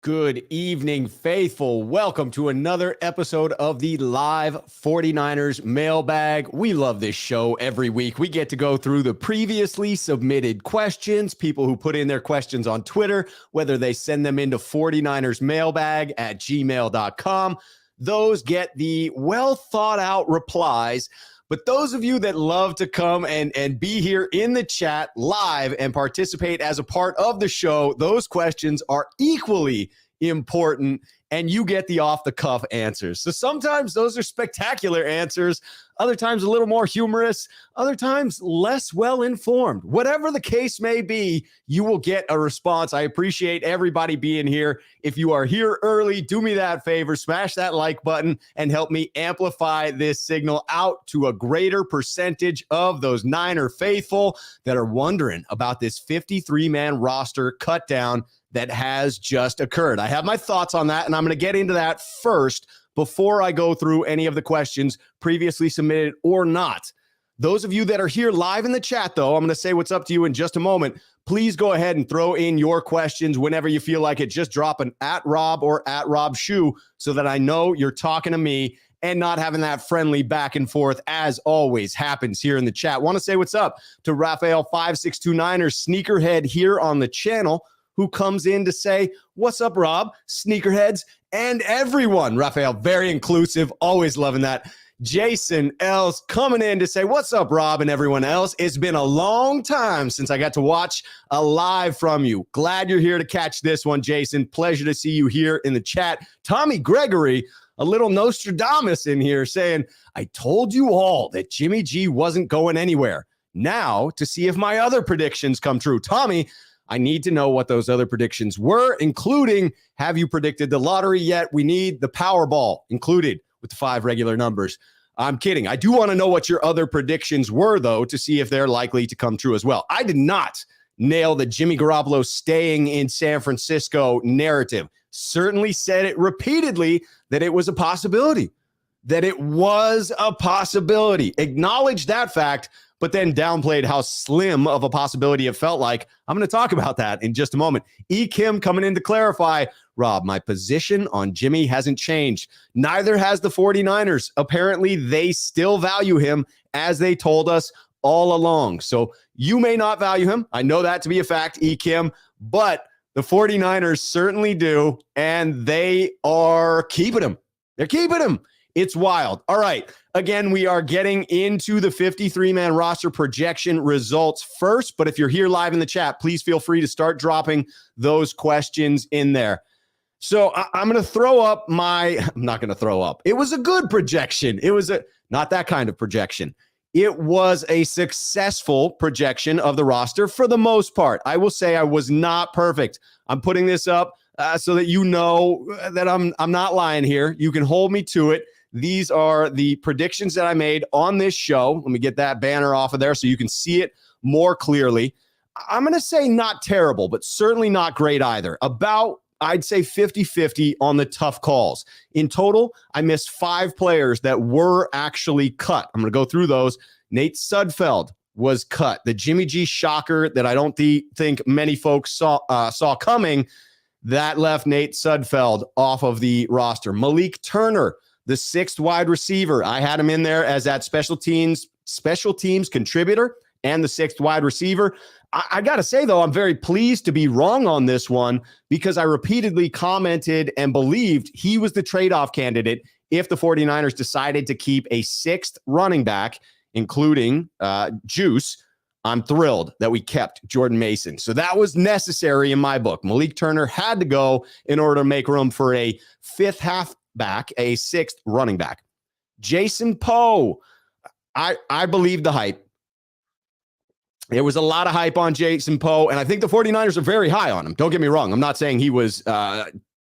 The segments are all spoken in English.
Good evening, faithful. Welcome to another episode of the live 49ers Mailbag. We love this show every week. We get to go through the previously submitted questions, people who put in their questions on Twitter, whether they send them into 49ers Mailbag at gmail.com. Those get the well thought out replies. But those of you that love to come and be here in the chat live and participate as a part of the show, those questions are equally important, and you get the off-the-cuff answers. So sometimes those are spectacular answers, other times a little more humorous, other times less well-informed. Whatever the case may be, you will get a response. I appreciate everybody being here. If you are here early, do me that favor, smash that like button and help me amplify this signal out to a greater percentage of those Niner faithful that are wondering about this 53-man roster cut down that has just occurred. I have my thoughts on that, and I'm going to get into that first before I go through any of the questions previously submitted or not. Those of you that are here live in the chat, though, I'm going to say what's up to you in just a moment. Please go ahead and throw in your questions whenever you feel like it. Just drop an @Rob or @RobShoe so that I know you're talking to me and not having that friendly back and forth, as always happens here in the chat. Want to say what's up to Raphael5629er, sneakerhead here on the channel, who comes in to say, what's up, Rob, sneakerheads, and everyone. Raphael, very inclusive, always loving that. Jason Els coming in to say, what's up, Rob, and everyone else. It's been a long time since I got to watch a live from you. Glad you're here to catch this one, Jason. Pleasure to see you here in the chat. Tommy Gregory, a little Nostradamus in here, saying, I told you all that Jimmy G wasn't going anywhere. Now to see if my other predictions come true. Tommy, I need to know what those other predictions were, including, have you predicted the lottery yet? We need the Powerball included with the 5 regular numbers. I'm kidding. I do want to know what your other predictions were, though, to see if they're likely to come true as well. I did not nail the Jimmy Garoppolo staying in San Francisco narrative. Certainly said it repeatedly that it was a possibility, Acknowledged that fact, but then downplayed how slim of a possibility it felt like. I'm going to talk about that in just a moment. E. Kim coming in to clarify, Rob, my position on Jimmy hasn't changed. Neither has the 49ers. Apparently, they still value him as they told us all along. So you may not value him. I know that to be a fact, E. Kim, but the 49ers certainly do, and they are keeping him. They're keeping him. It's wild. All right. Again, we are getting into the 53-man roster projection results first. But if you're here live in the chat, please feel free to start dropping those questions in there. So I'm going to throw up I'm not going to throw up. It was a good projection. It was not that kind of projection. It was a successful projection of the roster for the most part. I will say I was not perfect. I'm putting this up so that you know that I'm not lying here. You can hold me to it. These are the predictions that I made on this show. Let me get that banner off of there so you can see it more clearly. I'm going to say not terrible, but certainly not great either. About, I'd say 50-50 on the tough calls. In total, I missed 5 players that were actually cut. I'm going to go through those. Nate Sudfeld was cut. The Jimmy G shocker that I don't think many folks saw coming, that left Nate Sudfeld off of the roster. Malik Turner, the 6th wide receiver. I had him in there as that special teams contributor and the 6th wide receiver. I got to say, though, I'm very pleased to be wrong on this one because I repeatedly commented and believed he was the trade-off candidate if the 49ers decided to keep a 6th running back, including Juice. I'm thrilled that we kept Jordan Mason. So that was necessary in my book. Malik Turner had to go in order to make room for a 5th halfback, a 6th running back. Jason Poe, I believe the hype. There was a lot of hype on Jason Poe, and I think the 49ers are very high on him. Don't get me wrong. I'm not saying he was that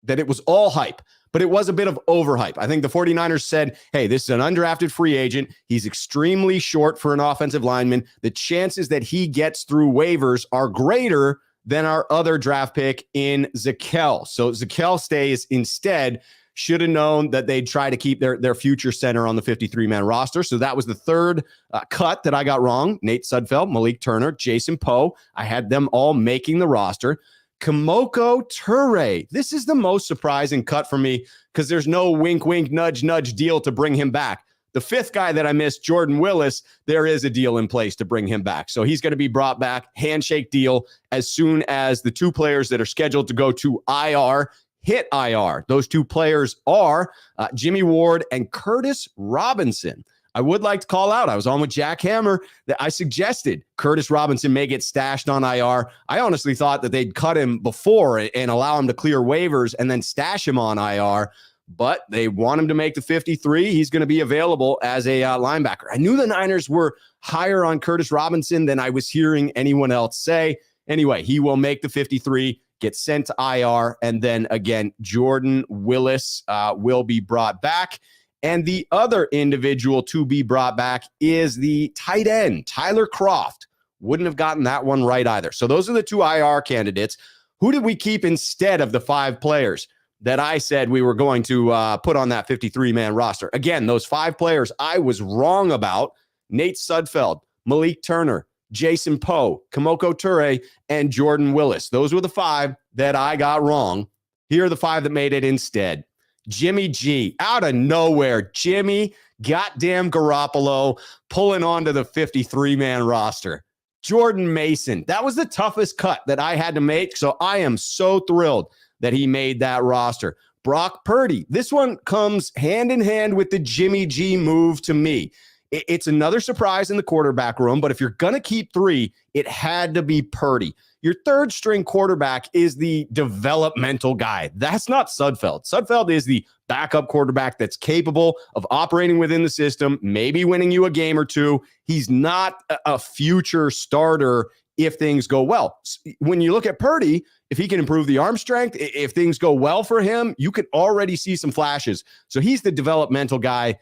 it was all hype, but it was a bit of overhype. I think the 49ers said, hey, this is an undrafted free agent. He's extremely short for an offensive lineman. The chances that he gets through waivers are greater than our other draft pick in Zakelj. So Zakelj stays instead. Should have known that they'd try to keep their future center on the 53-man roster. So that was the third cut that I got wrong. Nate Sudfeld, Malik Turner, Jason Poe. I had them all making the roster. Kimoko Ture. This is the most surprising cut for me because there's no wink, wink, nudge, nudge deal to bring him back. The fifth guy that I missed, Jordan Willis, there is a deal in place to bring him back. So he's going to be brought back, handshake deal, as soon as the two players that are scheduled to go to IR hit IR. Those two players are Jimmy Ward and Curtis Robinson. I would like to call out, I was on with Jack Hammer, that I suggested Curtis Robinson may get stashed on IR. I honestly thought that they'd cut him before and allow him to clear waivers and then stash him on IR, but they want him to make the 53. He's going to be available as a linebacker. I knew the Niners were higher on Curtis Robinson than I was hearing anyone else say. Anyway, he will make the 53, get sent to IR, and then again, Jordan Willis will be brought back. And the other individual to be brought back is the tight end, Tyler Kroft. Wouldn't have gotten that one right either. So those are the two IR candidates. Who did we keep instead of the 5 players that I said we were going to put on that 53-man roster? Again, those 5 players I was wrong about: Nate Sudfeld, Malik Turner, Jason Poe, Kimoko Ture, and Jordan Willis. Those were the 5 that I got wrong. Here are the 5 that made it instead. Jimmy G, out of nowhere. Jimmy goddamn Garoppolo pulling onto the 53-man roster. Jordan Mason, that was the toughest cut that I had to make, so I am so thrilled that he made that roster. Brock Purdy, this one comes hand in hand with the Jimmy G move to me. It's another surprise in the quarterback room, but if you're going to keep 3, it had to be Purdy. Your third string quarterback is the developmental guy. That's not Sudfeld. Sudfeld is the backup quarterback that's capable of operating within the system, maybe winning you a game or two. He's not a future starter if things go well. When you look at Purdy, if he can improve the arm strength, if things go well for him, you can already see some flashes. So he's the developmental guy.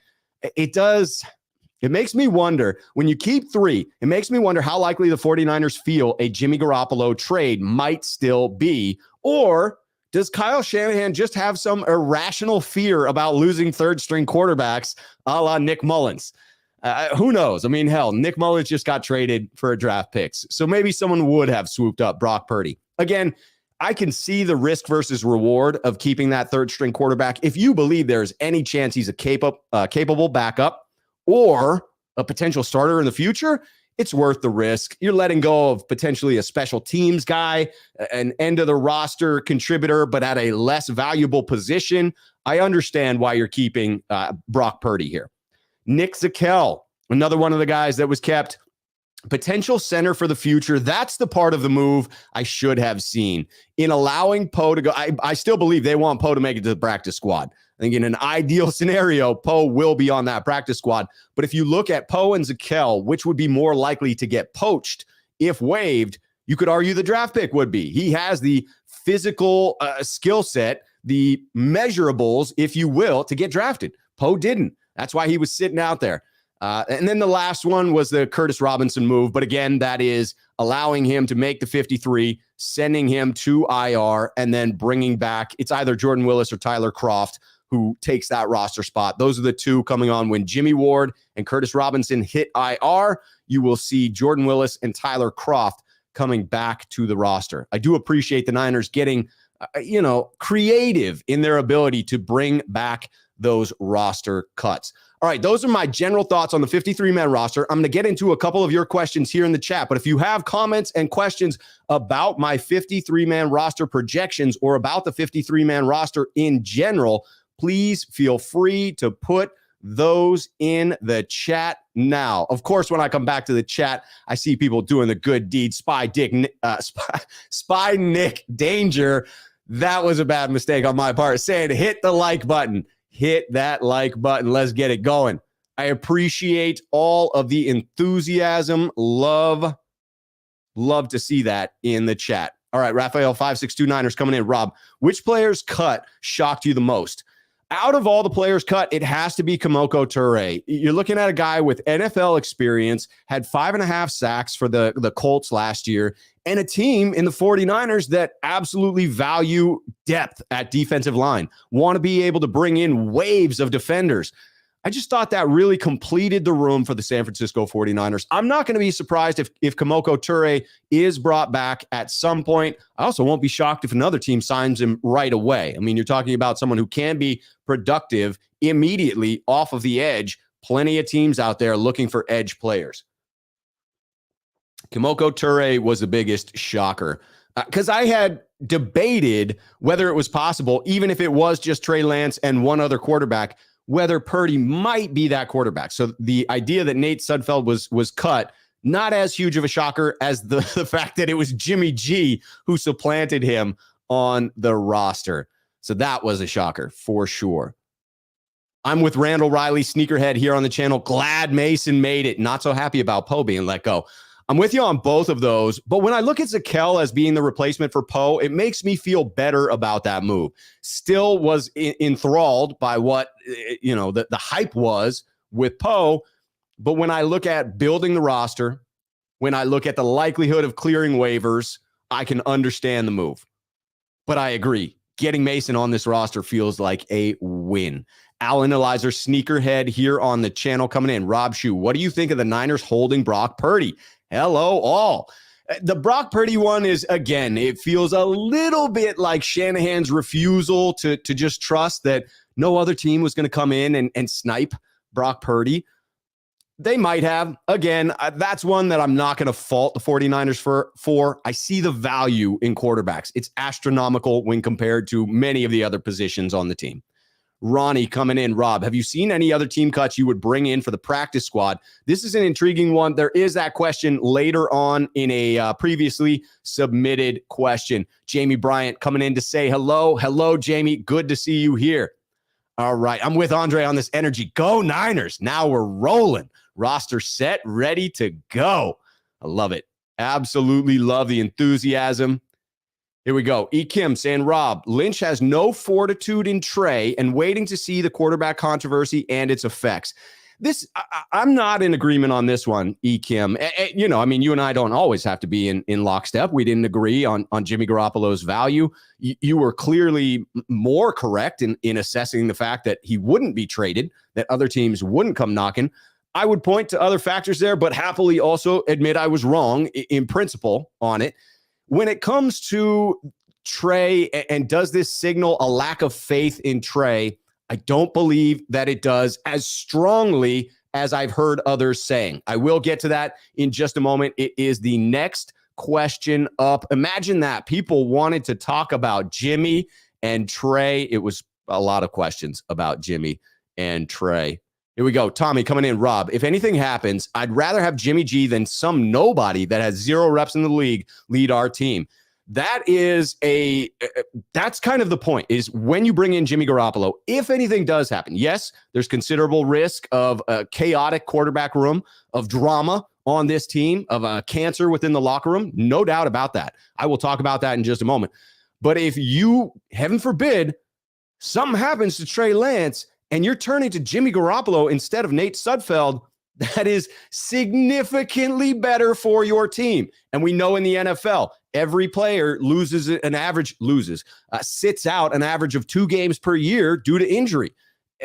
It makes me wonder, when you keep 3, it makes me wonder how likely the 49ers feel a Jimmy Garoppolo trade might still be. Or does Kyle Shanahan just have some irrational fear about losing third-string quarterbacks a la Nick Mullins? Who knows? I mean, hell, Nick Mullins just got traded for a draft picks. So maybe someone would have swooped up Brock Purdy. Again, I can see the risk versus reward of keeping that third-string quarterback. If you believe there's any chance he's a capable backup, or a potential starter in the future, it's worth the risk. You're letting go of potentially a special teams guy, an end of the roster contributor, but at a less valuable position. I understand why you're keeping Brock Purdy here. Nick Zakelj, another one of the guys that was kept. Potential center for the future. That's the part of the move I should have seen. In allowing Poe to go, I still believe they want Poe to make it to the practice squad. I think in an ideal scenario, Poe will be on that practice squad. But if you look at Poe and Zakelj, which would be more likely to get poached if waived, you could argue the draft pick would be. He has the physical skill set, the measurables, if you will, to get drafted. Poe didn't. That's why he was sitting out there. And then the last one was the Curtis Robinson move. But again, that is allowing him to make the 53, sending him to IR, and then bringing back, it's either Jordan Willis or Tyler Kroft who takes that roster spot. Those are the two coming on when Jimmy Ward and Curtis Robinson hit IR. You will see Jordan Willis and Tyler Kroft coming back to the roster. I do appreciate the Niners getting, creative in their ability to bring back those roster cuts. All right, those are my general thoughts on the 53-man roster. I'm going to get into a couple of your questions here in the chat, but if you have comments and questions about my 53-man roster projections or about the 53-man roster in general, please feel free to put those in the chat now. Of course, when I come back to the chat, I see people doing the good deed. Spy Nick Danger. That was a bad mistake on my part. Saying hit the like button. Hit that like button. Let's get it going. I appreciate all of the enthusiasm. Love to see that in the chat. All right, Raphael 5629ers coming in. Rob, which players cut shocked you the most? Out of all the players cut, it has to be Kimoko Ture. You're looking at a guy with NFL experience, had 5.5 sacks for the Colts last year, and a team in the 49ers that absolutely value depth at defensive line, want to be able to bring in waves of defenders. I just thought that really completed the room for the San Francisco 49ers. I'm not going to be surprised if Kemoko Turay is brought back at some point. I also won't be shocked if another team signs him right away. I mean, you're talking about someone who can be productive immediately off of the edge. Plenty of teams out there looking for edge players. Kemoko Turay was the biggest shocker because I had debated whether it was possible, even if it was just Trey Lance and one other quarterback, whether Purdy might be that quarterback. So the idea that Nate Sudfeld was cut, not as huge of a shocker as the fact that it was Jimmy G who supplanted him on the roster. So that was a shocker for sure. I'm with Randall Riley, sneakerhead here on the channel. Glad Mason made it. Not so happy about Poe being let go. I'm with you on both of those, but when I look at Zakelj as being the replacement for Poe, it makes me feel better about that move. Still was enthralled by what, the hype was with Poe, but when I look at building the roster, when I look at the likelihood of clearing waivers, I can understand the move. But I agree, getting Mason on this roster feels like a win. Alan Elizer, sneakerhead here on the channel coming in. Rob Shue, what do you think of the Niners holding Brock Purdy? Hello, all. The Brock Purdy one is, again, it feels a little bit like Shanahan's refusal to just trust that no other team was going to come in and snipe Brock Purdy. They might have. Again, that's one that I'm not going to fault the 49ers for. I see the value in quarterbacks. It's astronomical when compared to many of the other positions on the team. Ronnie coming in. Rob, have you seen any other team cuts you would bring in for the practice squad? This is an intriguing one. There is that question later on in a previously submitted question. Jamie Bryant coming in to say hello. Hello, Jamie. Good to see you here. All right. I'm with Andre on this energy. Go Niners. Now we're rolling. Roster set, ready to go. I love it. Absolutely love the enthusiasm. Here we go. E. Kim saying, Rob, Lynch has no fortitude in Trey and waiting to see the quarterback controversy and its effects. I'm not in agreement on this one, E. Kim. You and I don't always have to be in lockstep. We didn't agree on Jimmy Garoppolo's value. You were clearly more correct in assessing the fact that he wouldn't be traded, that other teams wouldn't come knocking. I would point to other factors there, but happily also admit I was wrong in principle on it. When it comes to Trey, and does this signal a lack of faith in Trey? I don't believe that it does as strongly as I've heard others saying. I will get to that in just a moment. It is the next question up. Imagine that. People wanted to talk about Jimmy and Trey. It was a lot of questions about Jimmy and Trey. Here we go. Tommy coming in. Rob, if anything happens, I'd rather have Jimmy G than some nobody that has 0 reps in the league lead our team. That's kind of the point, is when you bring in Jimmy Garoppolo, if anything does happen, yes, there's considerable risk of a chaotic quarterback room, of drama on this team, of a cancer within the locker room. No doubt about that. I will talk about that in just a moment. But if you, heaven forbid, something happens to Trey Lance, and you're turning to Jimmy Garoppolo instead of Nate Sudfeld, that is significantly better for your team. And we know in the NFL, every player sits out an average of 2 games per year due to injury.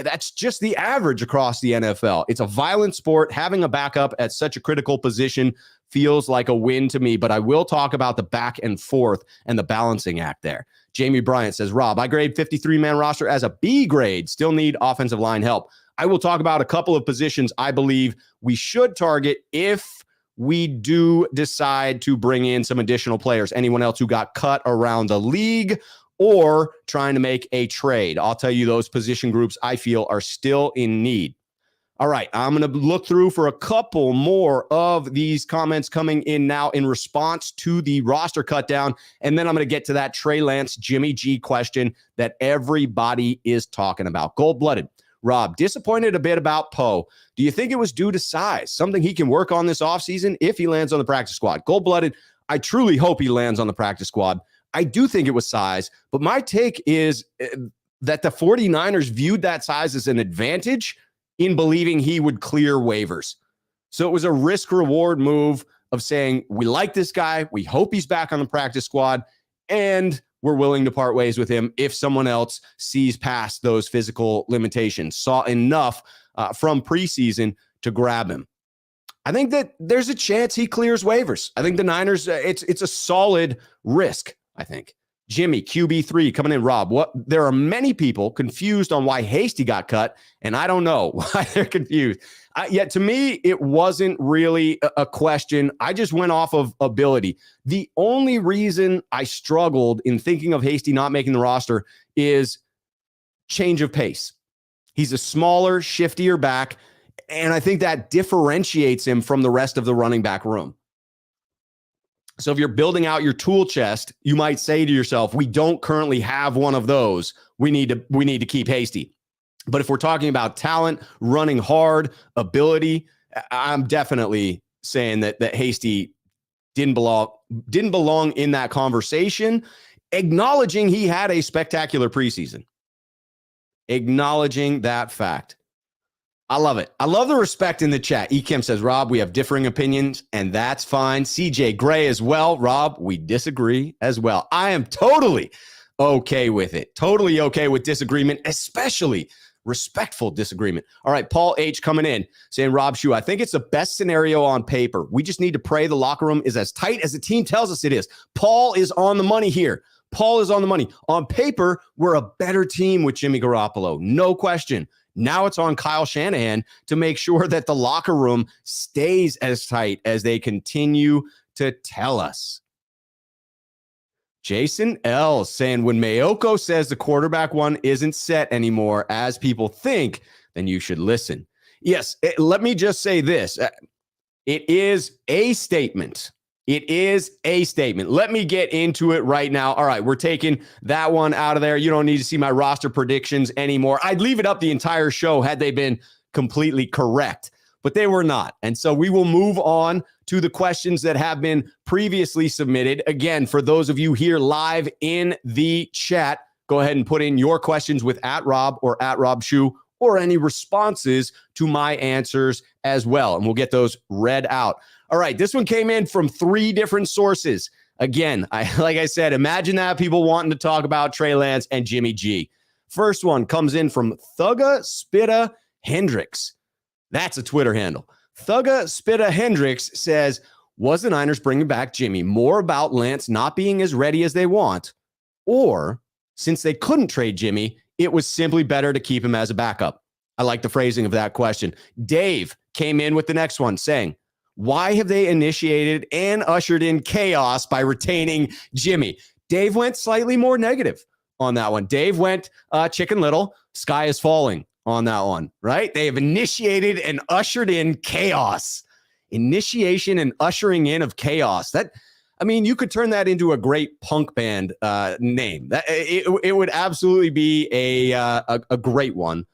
That's just the average across the NFL. It's a violent sport. Having a backup at such a critical position feels like a win to me, but I will talk about the back and forth and the balancing act there. Jamie Bryant says, Rob, I grade 53-man roster as a B grade. Still need offensive line help. I will talk about a couple of positions I believe we should target if we do decide to bring in some additional players. Anyone else who got cut around the league or trying to make a trade. I'll tell you those position groups I feel are still in need. All right, I'm going to look through for a couple more of these comments coming in now in response to the roster cutdown, and then I'm going to get to that Trey Lance, Jimmy G question that everybody is talking about. Gold-blooded. Rob, disappointed a bit about Poe. Do you think it was due to size? Something he can work on this offseason if he lands on the practice squad? Gold-blooded, I truly hope he lands on the practice squad. I do think it was size, but my take is that the 49ers viewed that size as an advantage in believing he would clear waivers. So it was a risk-reward move of saying, we like this guy, we hope he's back on the practice squad, and we're willing to part ways with him if someone else sees past those physical limitations, saw enough from preseason to grab him. I think that there's a chance he clears waivers. I think the Niners, it's a solid risk, I think. Jimmy, QB3, coming in. Rob, there are many people confused on why Hasty got cut, and I don't know why they're confused. Yet to me, it wasn't really a question. I just went off of ability. The only reason I struggled in thinking of Hasty not making the roster is change of pace. He's a smaller, shiftier back, and I think that differentiates him from the rest of the running back room. So if you're building out your tool chest, you might say to yourself, we don't currently have one of those. We need to keep Hasty. But if we're talking about talent, running hard, ability, I'm definitely saying that Hasty didn't belong in that conversation, acknowledging he had a spectacular preseason. Acknowledging that fact. I love it. I love the respect in the chat. Ekim says, Rob, we have differing opinions, and that's fine. CJ Gray as well. Rob, we disagree as well. I am totally okay with it. Totally okay with disagreement, especially respectful disagreement. All right, Paul H. coming in saying, Rob Shue, I think it's the best scenario on paper. We just need to pray the locker room is as tight as the team tells us it is. Paul is on the money here. Paul is on the money. On paper, we're a better team with Jimmy Garoppolo. No question. Now it's on Kyle Shanahan to make sure that the locker room stays as tight as they continue to tell us. Jason L. saying, when Mayoko says the quarterback one isn't set anymore as people think, then you should listen. Yes, let me just say this. It is a statement. It is a statement. Let me get into it right now. All right, we're taking that one out of there. You don't need to see my roster predictions anymore. I'd leave it up the entire show had they been completely correct, but they were not. And so we will move on to the questions that have been previously submitted. Again, for those of you here live in the chat, go ahead and put in your questions with @Rob or @RobShoe or any responses to my answers as well. And we'll get those read out. All right, this one came in from 3 different sources. Again, like I said, imagine that people wanting to talk about Trey Lance and Jimmy G. First one comes in from Thugga Spitta Hendricks. That's a Twitter handle. Thugga Spitta Hendricks says, was the Niners bringing back Jimmy more about Lance not being as ready as they want? Or, since they couldn't trade Jimmy, it was simply better to keep him as a backup? I like the phrasing of that question. Dave came in with the next one saying, why have they initiated and ushered in chaos by retaining Jimmy? Dave went slightly more negative on that one. Dave went Chicken Little, sky is falling on that one, right? They have initiated and ushered in chaos. Initiation and ushering in of chaos. You could turn that into a great punk band name. It would absolutely be a great one.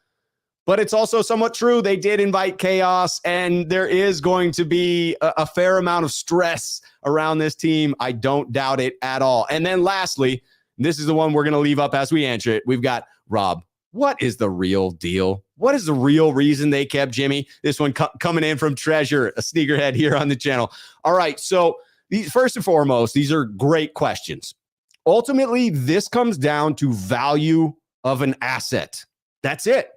But it's also somewhat true. They did invite chaos, and there is going to be a fair amount of stress around this team. I don't doubt it at all. And then lastly, this is the one we're going to leave up as we answer it. We've got, Rob, what is the real deal? What is the real reason they kept Jimmy? This one coming in from Treasure, a sneakerhead here on the channel. All right, so first and foremost, these are great questions. Ultimately, this comes down to value of an asset. That's it.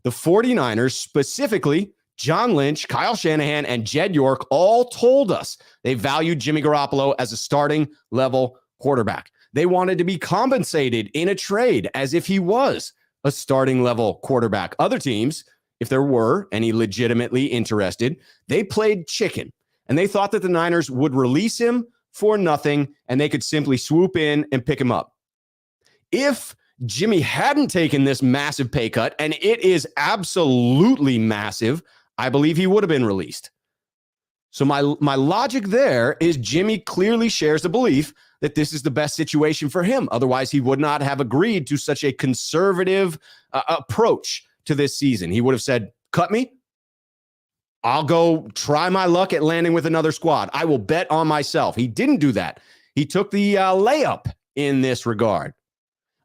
The 49ers, specifically John Lynch, Kyle Shanahan, and Jed York all told us they valued Jimmy Garoppolo as a starting level quarterback. They wanted to be compensated in a trade as if he was a starting level quarterback. Other teams, if there were any legitimately interested, they played chicken, and they thought that the Niners would release him for nothing and they could simply swoop in and pick him up. If Jimmy hadn't taken this massive pay cut, and it is absolutely massive, I believe he would have been released. So my logic there is Jimmy clearly shares the belief that this is the best situation for him. Otherwise, he would not have agreed to such a conservative approach to this season. He would have said, cut me. I'll go try my luck at landing with another squad. I will bet on myself. He didn't do that. He took the layup in this regard.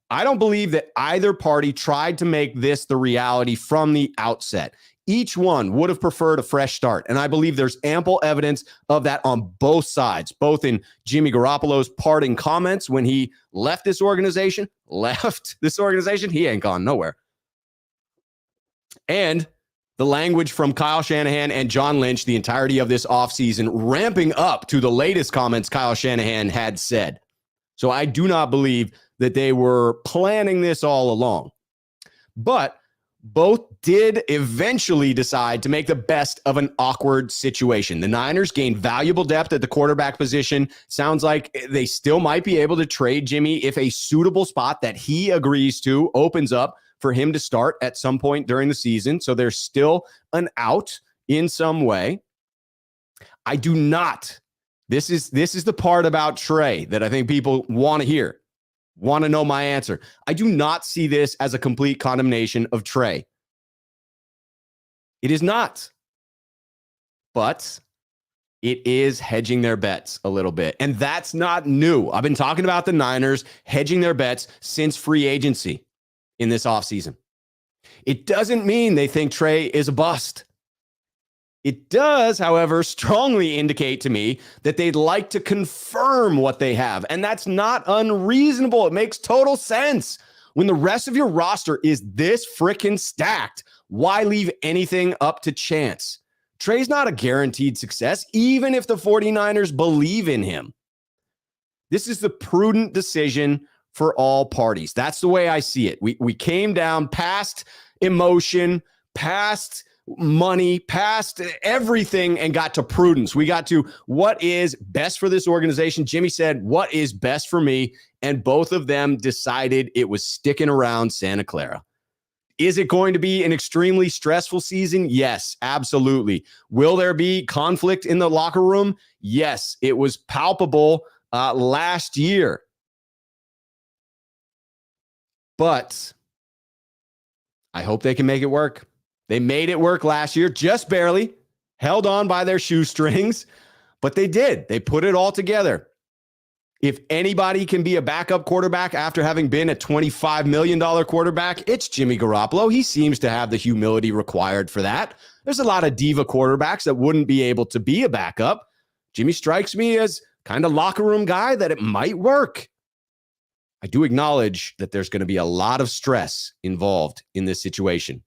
I don't believe that either party tried to make this the reality from the outset. Each one would have preferred a fresh start, and I believe there's ample evidence of that on both sides, both in Jimmy Garoppolo's parting comments when he left this organization. He ain't gone nowhere. And The language from Kyle Shanahan and John Lynch the entirety of this offseason, ramping up to the latest comments Kyle Shanahan had said. So I do not believe that they were planning this all along. But both did eventually decide to make the best of an awkward situation. The Niners gained valuable depth at the quarterback position. Sounds like they still might be able to trade Jimmy if a suitable spot that he agrees to opens up for him to start at some point during the season. So there's still an out in some way. I do not. This is the part about Trey that I think people want to hear. Want to know my answer. I do not see this as a complete condemnation of Trey. It is not. But it is hedging their bets a little bit. And that's not new. I've been talking about the Niners hedging their bets since free agency in this offseason. It doesn't mean they think Trey is a bust. It does, however, strongly indicate to me that they'd like to confirm what they have. And that's not unreasonable. It makes total sense. When the rest of your roster is this freaking stacked, why leave anything up to chance? Trey's not a guaranteed success, even if the 49ers believe in him. This is the prudent decision for all parties. That's the way I see it. We came down past emotion, past money, past everything, and got to prudence. We got to what is best for this organization. Jimmy said, what is best for me? And both of them decided it was sticking around Santa Clara. Is it going to be an extremely stressful season? Yes, absolutely. Will there be conflict in the locker room? Yes, it was palpable last year. But I hope they can make it work. They made it work last year, just barely, held on by their shoestrings, but they did. They put it all together. If anybody can be a backup quarterback after having been a $25 million quarterback, it's Jimmy Garoppolo. He seems to have the humility required for that. There's a lot of diva quarterbacks that wouldn't be able to be a backup. Jimmy strikes me as kind of locker room guy that it might work. I do acknowledge that there's going to be a lot of stress involved in this situation.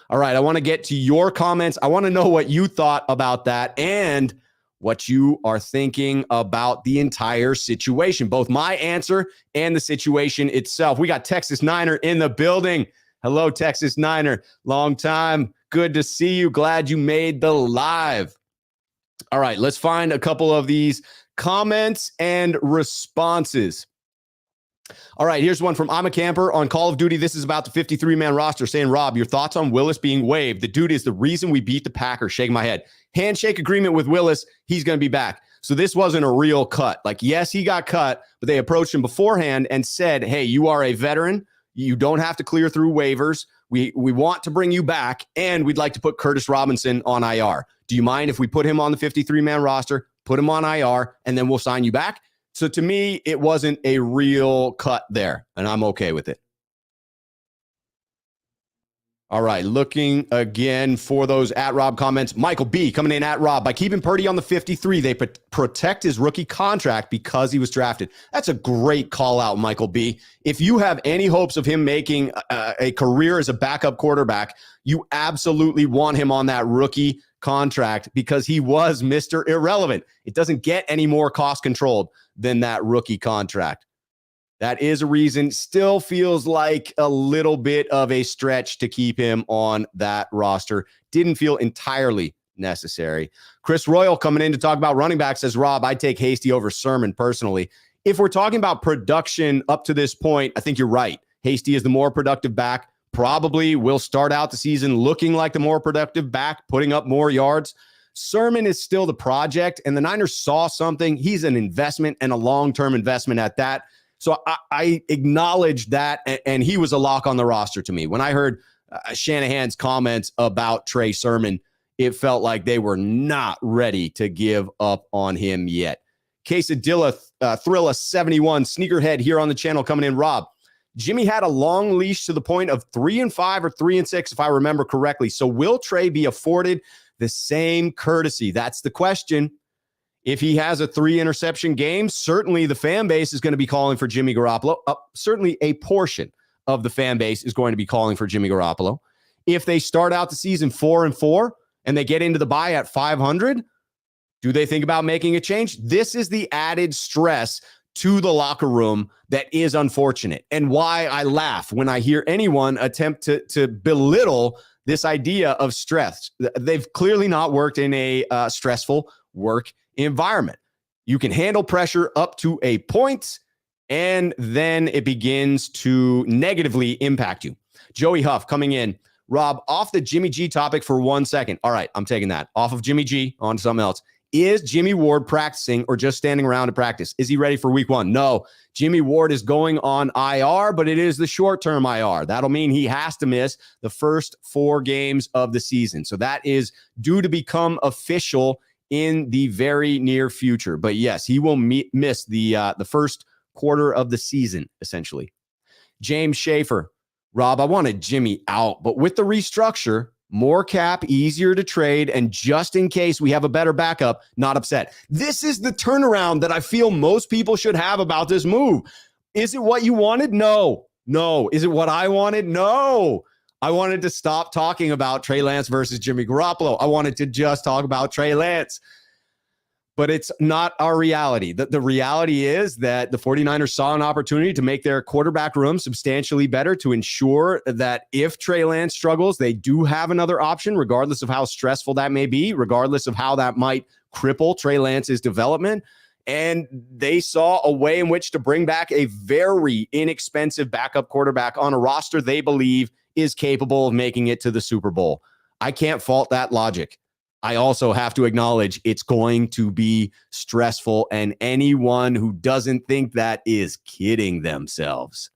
All right, I want to get to your comments. I want to know what you thought about that and what you are thinking about the entire situation, both my answer and the situation itself. We got Texas Niner in the building. Hello, Texas Niner. Long time. Good to see you. Glad you made the live. All right, let's find a couple of these comments and responses. All right, here's one from I'm a Camper on Call of Duty. This is about the 53-man roster saying, Rob, your thoughts on Willis being waived? The dude is the reason we beat the Packers. Shaking my head. Handshake agreement with Willis. He's going to be back. So this wasn't a real cut. Like, yes, he got cut, but they approached him beforehand and said, hey, you are a veteran. You don't have to clear through waivers. We want to bring you back, and we'd like to put Curtis Robinson on IR. Do you mind if we put him on the 53-man roster, put him on IR, and then we'll sign you back? So to me, it wasn't a real cut there, and I'm okay with it. All right, looking again for those at Rob comments. Michael B. coming in at Rob. By keeping Purdy on the 53, they protect his rookie contract because he was drafted. That's a great call out, Michael B. If you have any hopes of him making a career as a backup quarterback, you absolutely want him on that rookie contract because he was Mr. Irrelevant. It doesn't get any more cost controlled than that rookie contract. That is a reason. Still feels like a little bit of a stretch to keep him on that roster. Didn't feel entirely necessary. Chris Royal coming in to talk about running back says, Rob, I'd take Hasty over Sermon personally. If we're talking about production up to this point, I think you're right. Hasty is the more productive back. Probably will start out the season looking like the more productive back, putting up more yards. Sermon is still the project, and the Niners saw something. He's an investment and a long-term investment at that. So I acknowledge that, and he was a lock on the roster to me. When I heard Shanahan's comments about Trey Sermon, it felt like they were not ready to give up on him yet. Quesadilla Thrilla 71, Sneakerhead here on the channel coming in. Rob, Jimmy had a long leash to the point of 3-5 or 3-6, if I remember correctly. So will Trey be afforded the same courtesy? That's the question. If he has a 3-interception game, certainly the fan base is going to be calling for Jimmy Garoppolo. Certainly a portion of the fan base is going to be calling for Jimmy Garoppolo. If they start out the season 4-4 and they get into the bye at 500, do they think about making a change? This is the added stress to the locker room that is unfortunate, and why I laugh when I hear anyone attempt to belittle this idea of stress. They've clearly not worked in a stressful work environment. You can handle pressure up to a point, and then it begins to negatively impact you. Joey Huff coming in. Rob, off the Jimmy G topic for 1 second. All right, I'm taking that. Off of Jimmy G, on to something else. Is Jimmy Ward practicing or just standing around to practice? Is he ready for week 1? No. Jimmy Ward is going on IR, but it is the short-term IR. That'll mean he has to miss the first 4 games of the season. So that is due to become official in the very near future. But yes, he will miss the first quarter of the season, essentially. James Schaefer. Rob, I wanted Jimmy out, but with the restructure, more cap, easier to trade, and just in case we have a better backup, not upset. This is the turnaround that I feel most people should have about this move. Is it what you wanted? No. Is it what I wanted? No. I wanted to stop talking about Trey Lance versus Jimmy Garoppolo. I wanted to just talk about Trey Lance. But it's not our reality. The reality is that the 49ers saw an opportunity to make their quarterback room substantially better to ensure that if Trey Lance struggles, they do have another option, regardless of how stressful that may be, regardless of how that might cripple Trey Lance's development. And they saw a way in which to bring back a very inexpensive backup quarterback on a roster they believe is capable of making it to the Super Bowl. I can't fault that logic. I also have to acknowledge it's going to be stressful, and anyone who doesn't think that is kidding themselves.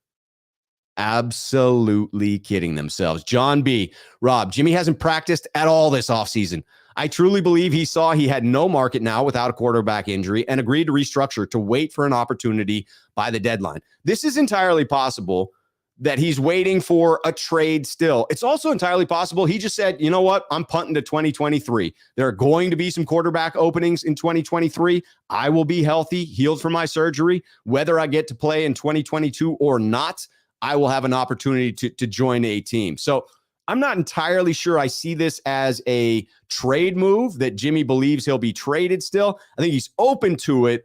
Absolutely kidding themselves. John B. Rob, Jimmy hasn't practiced at all this offseason. I truly believe he saw he had no market now without a quarterback injury and agreed to restructure to wait for an opportunity by the deadline. This is entirely possible that he's waiting for a trade still. It's also entirely possible he just said, you know what, I'm punting to 2023. There are going to be some quarterback openings in 2023. I will be healthy, healed from my surgery. Whether I get to play in 2022 or not, I will have an opportunity to join a team. So I'm not entirely sure I see this as a trade move that Jimmy believes he'll be traded still. I think he's open to it.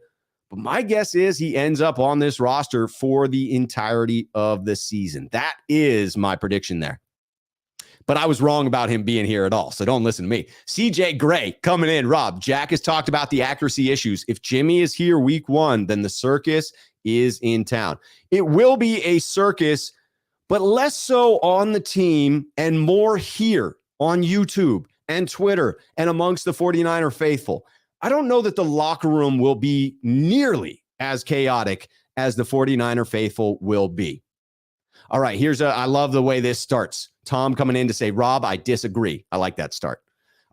But my guess is he ends up on this roster for the entirety of the season. That is my prediction there. But I was wrong about him being here at all, so don't listen to me. CJ Gray coming in. Rob, Jack has talked about the accuracy issues. If Jimmy is here week 1, then the circus is in town. It will be a circus, but less so on the team and more here on YouTube and Twitter and amongst the 49er faithful. I don't know that the locker room will be nearly as chaotic as the 49er faithful will be. All right, I love the way this starts. Tom coming in to say, Rob, I disagree. I like that start.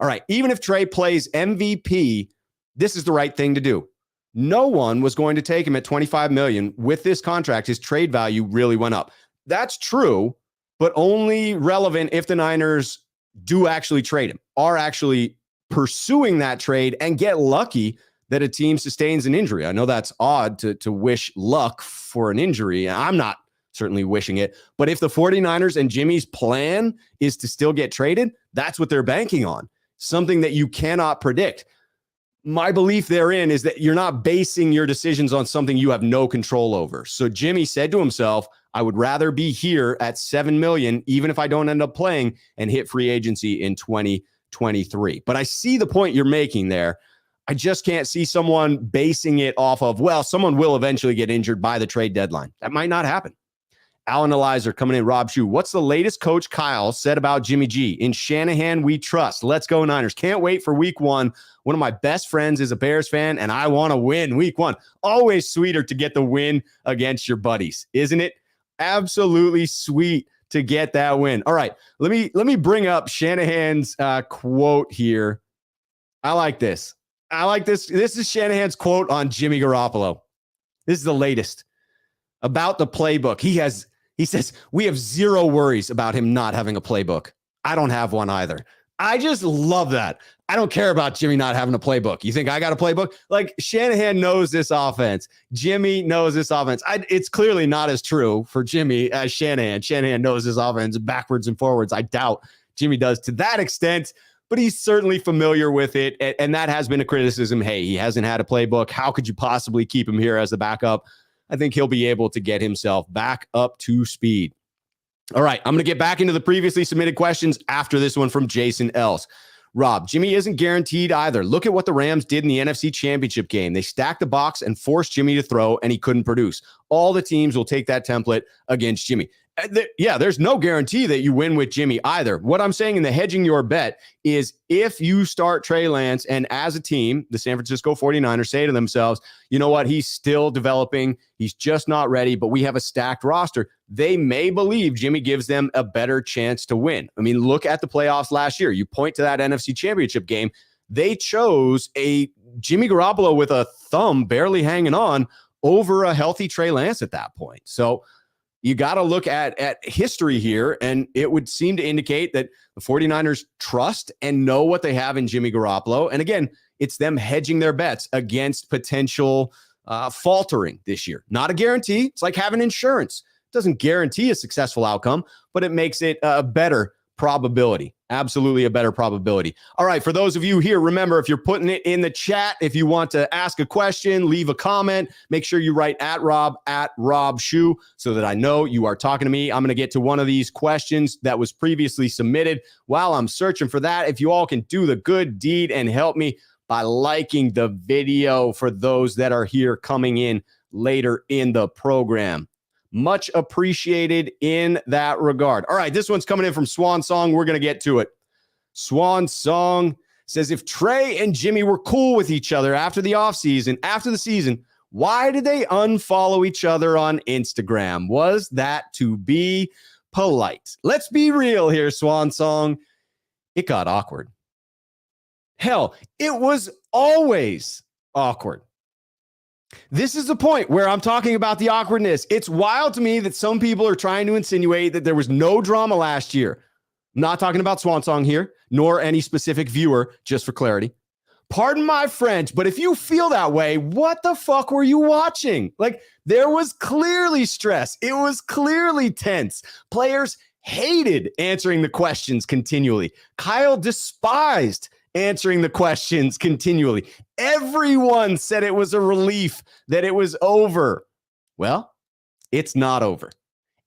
All right, even if Trey plays MVP, this is the right thing to do. No one was going to take him at $25 million. With this contract, his trade value really went up. That's true, but only relevant if the Niners do actually trade him, are actually pursuing that trade and get lucky that a team sustains an injury. I know that's odd to wish luck for an injury. I'm not certainly wishing it, but if the 49ers and Jimmy's plan is to still get traded, that's what they're banking on. Something that you cannot predict. My belief therein is that you're not basing your decisions on something you have no control over. So Jimmy said to himself, I would rather be here at $7 million, even if I don't end up playing, and hit free agency in 2023. But I see the point you're making there. I just can't see someone basing it off of, well, someone will eventually get injured by the trade deadline. That might not happen. Alan Elizer coming in. Rob Shue, what's the latest Coach Kyle said about Jimmy G? In Shanahan, we trust. Let's go Niners. Can't wait for week 1. One of my best friends is a Bears fan, and I want to win week 1. Always sweeter to get the win against your buddies, isn't it? Absolutely sweet to get that win. All right, let me bring up Shanahan's quote here. I like this. This is Shanahan's quote on Jimmy Garoppolo. This is the latest about the playbook. He says, we have zero worries about him not having a playbook. I don't have one either. I just love that. I don't care about Jimmy not having a playbook. You think I got a playbook? Like, Shanahan knows this offense. Jimmy knows this offense. It's clearly not as true for Jimmy as Shanahan. Shanahan knows this offense backwards and forwards. I doubt Jimmy does to that extent, but he's certainly familiar with it. And that has been a criticism. Hey, he hasn't had a playbook. How could you possibly keep him here as the backup? I think he'll be able to get himself back up to speed. All right, I'm going to get back into the previously submitted questions after this one from Jason Else. Rob, Jimmy isn't guaranteed either. Look at what the Rams did in the NFC Championship game. They stacked the box and forced Jimmy to throw, and he couldn't produce. All the teams will take that template against Jimmy. Yeah, there's no guarantee that you win with Jimmy either. What I'm saying in the hedging your bet is if you start Trey Lance and as a team, the San Francisco 49ers say to themselves, you know what, he's still developing. He's just not ready, but we have a stacked roster. They may believe Jimmy gives them a better chance to win. I mean, look at the playoffs last year. You point to that NFC Championship game. They chose a Jimmy Garoppolo with a thumb barely hanging on over a healthy Trey Lance at that point. So you got to look at history here, and it would seem to indicate that the 49ers trust and know what they have in Jimmy Garoppolo. And again, it's them hedging their bets against potential faltering this year. Not a guarantee. It's like having insurance. It doesn't guarantee a successful outcome, but it makes it a better probability. Absolutely a better probability. All right, for those of you here, remember, if you're putting it in the chat, if you want to ask a question, leave a comment, make sure you write at Rob Shoe so that I know you are talking to me. I'm going to get to one of these questions that was previously submitted. While I'm searching for that, if you all can do the good deed and help me by liking the video for those that are here coming in later in the program. Much appreciated in that regard. All right, this one's coming in from Swan Song. We're going to get to it. Swan Song says, if Trey and Jimmy were cool with each other after the season, why did they unfollow each other on Instagram? Was that to be polite? Let's be real here, Swan Song. It got awkward. Hell, it was always awkward. This is the point where I'm talking about the awkwardness. It's wild to me that some people are trying to insinuate that there was no drama last year. I'm not talking about Swan Song here, nor any specific viewer, just for clarity. Pardon my French, but if you feel that way, what the fuck were you watching? Like, there was clearly stress. It was clearly tense. Players hated answering the questions continually. Kyle despised answering the questions continually. Everyone said it was a relief that it was over. Well, it's not over.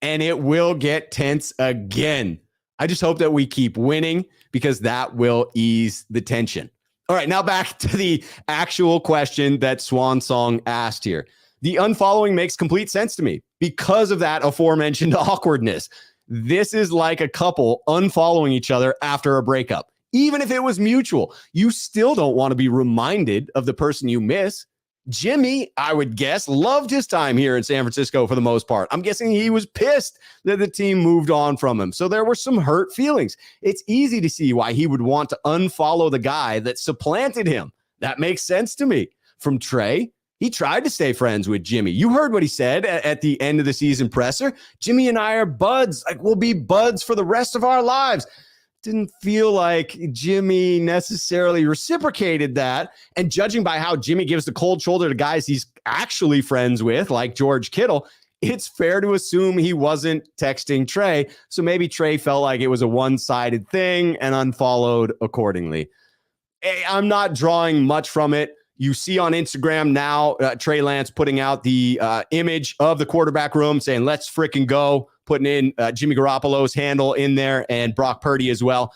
And it will get tense again. I just hope that we keep winning because that will ease the tension. All right, now back to the actual question that Swan Song asked here. The unfollowing makes complete sense to me because of that aforementioned awkwardness. This is like a couple unfollowing each other after a breakup. Even if it was mutual, you still don't want to be reminded of the person you miss. Jimmy, I would guess, loved his time here in San Francisco for the most part. I'm guessing he was pissed that the team moved on from him. So there were some hurt feelings. It's easy to see why he would want to unfollow the guy that supplanted him. That makes sense to me. From Trey, he tried to stay friends with Jimmy. You heard what he said at the end of the season presser. Jimmy and I are buds. Like, we'll be buds for the rest of our lives. Didn't feel like Jimmy necessarily reciprocated that. And judging by how Jimmy gives the cold shoulder to guys he's actually friends with, like George Kittle, it's fair to assume he wasn't texting Trey. So maybe Trey felt like it was a one-sided thing and unfollowed accordingly. I'm not drawing much from it. You see on Instagram now, Trey Lance putting out the image of the quarterback room saying, let's freaking go, putting in Jimmy Garoppolo's handle in there and Brock Purdy as well.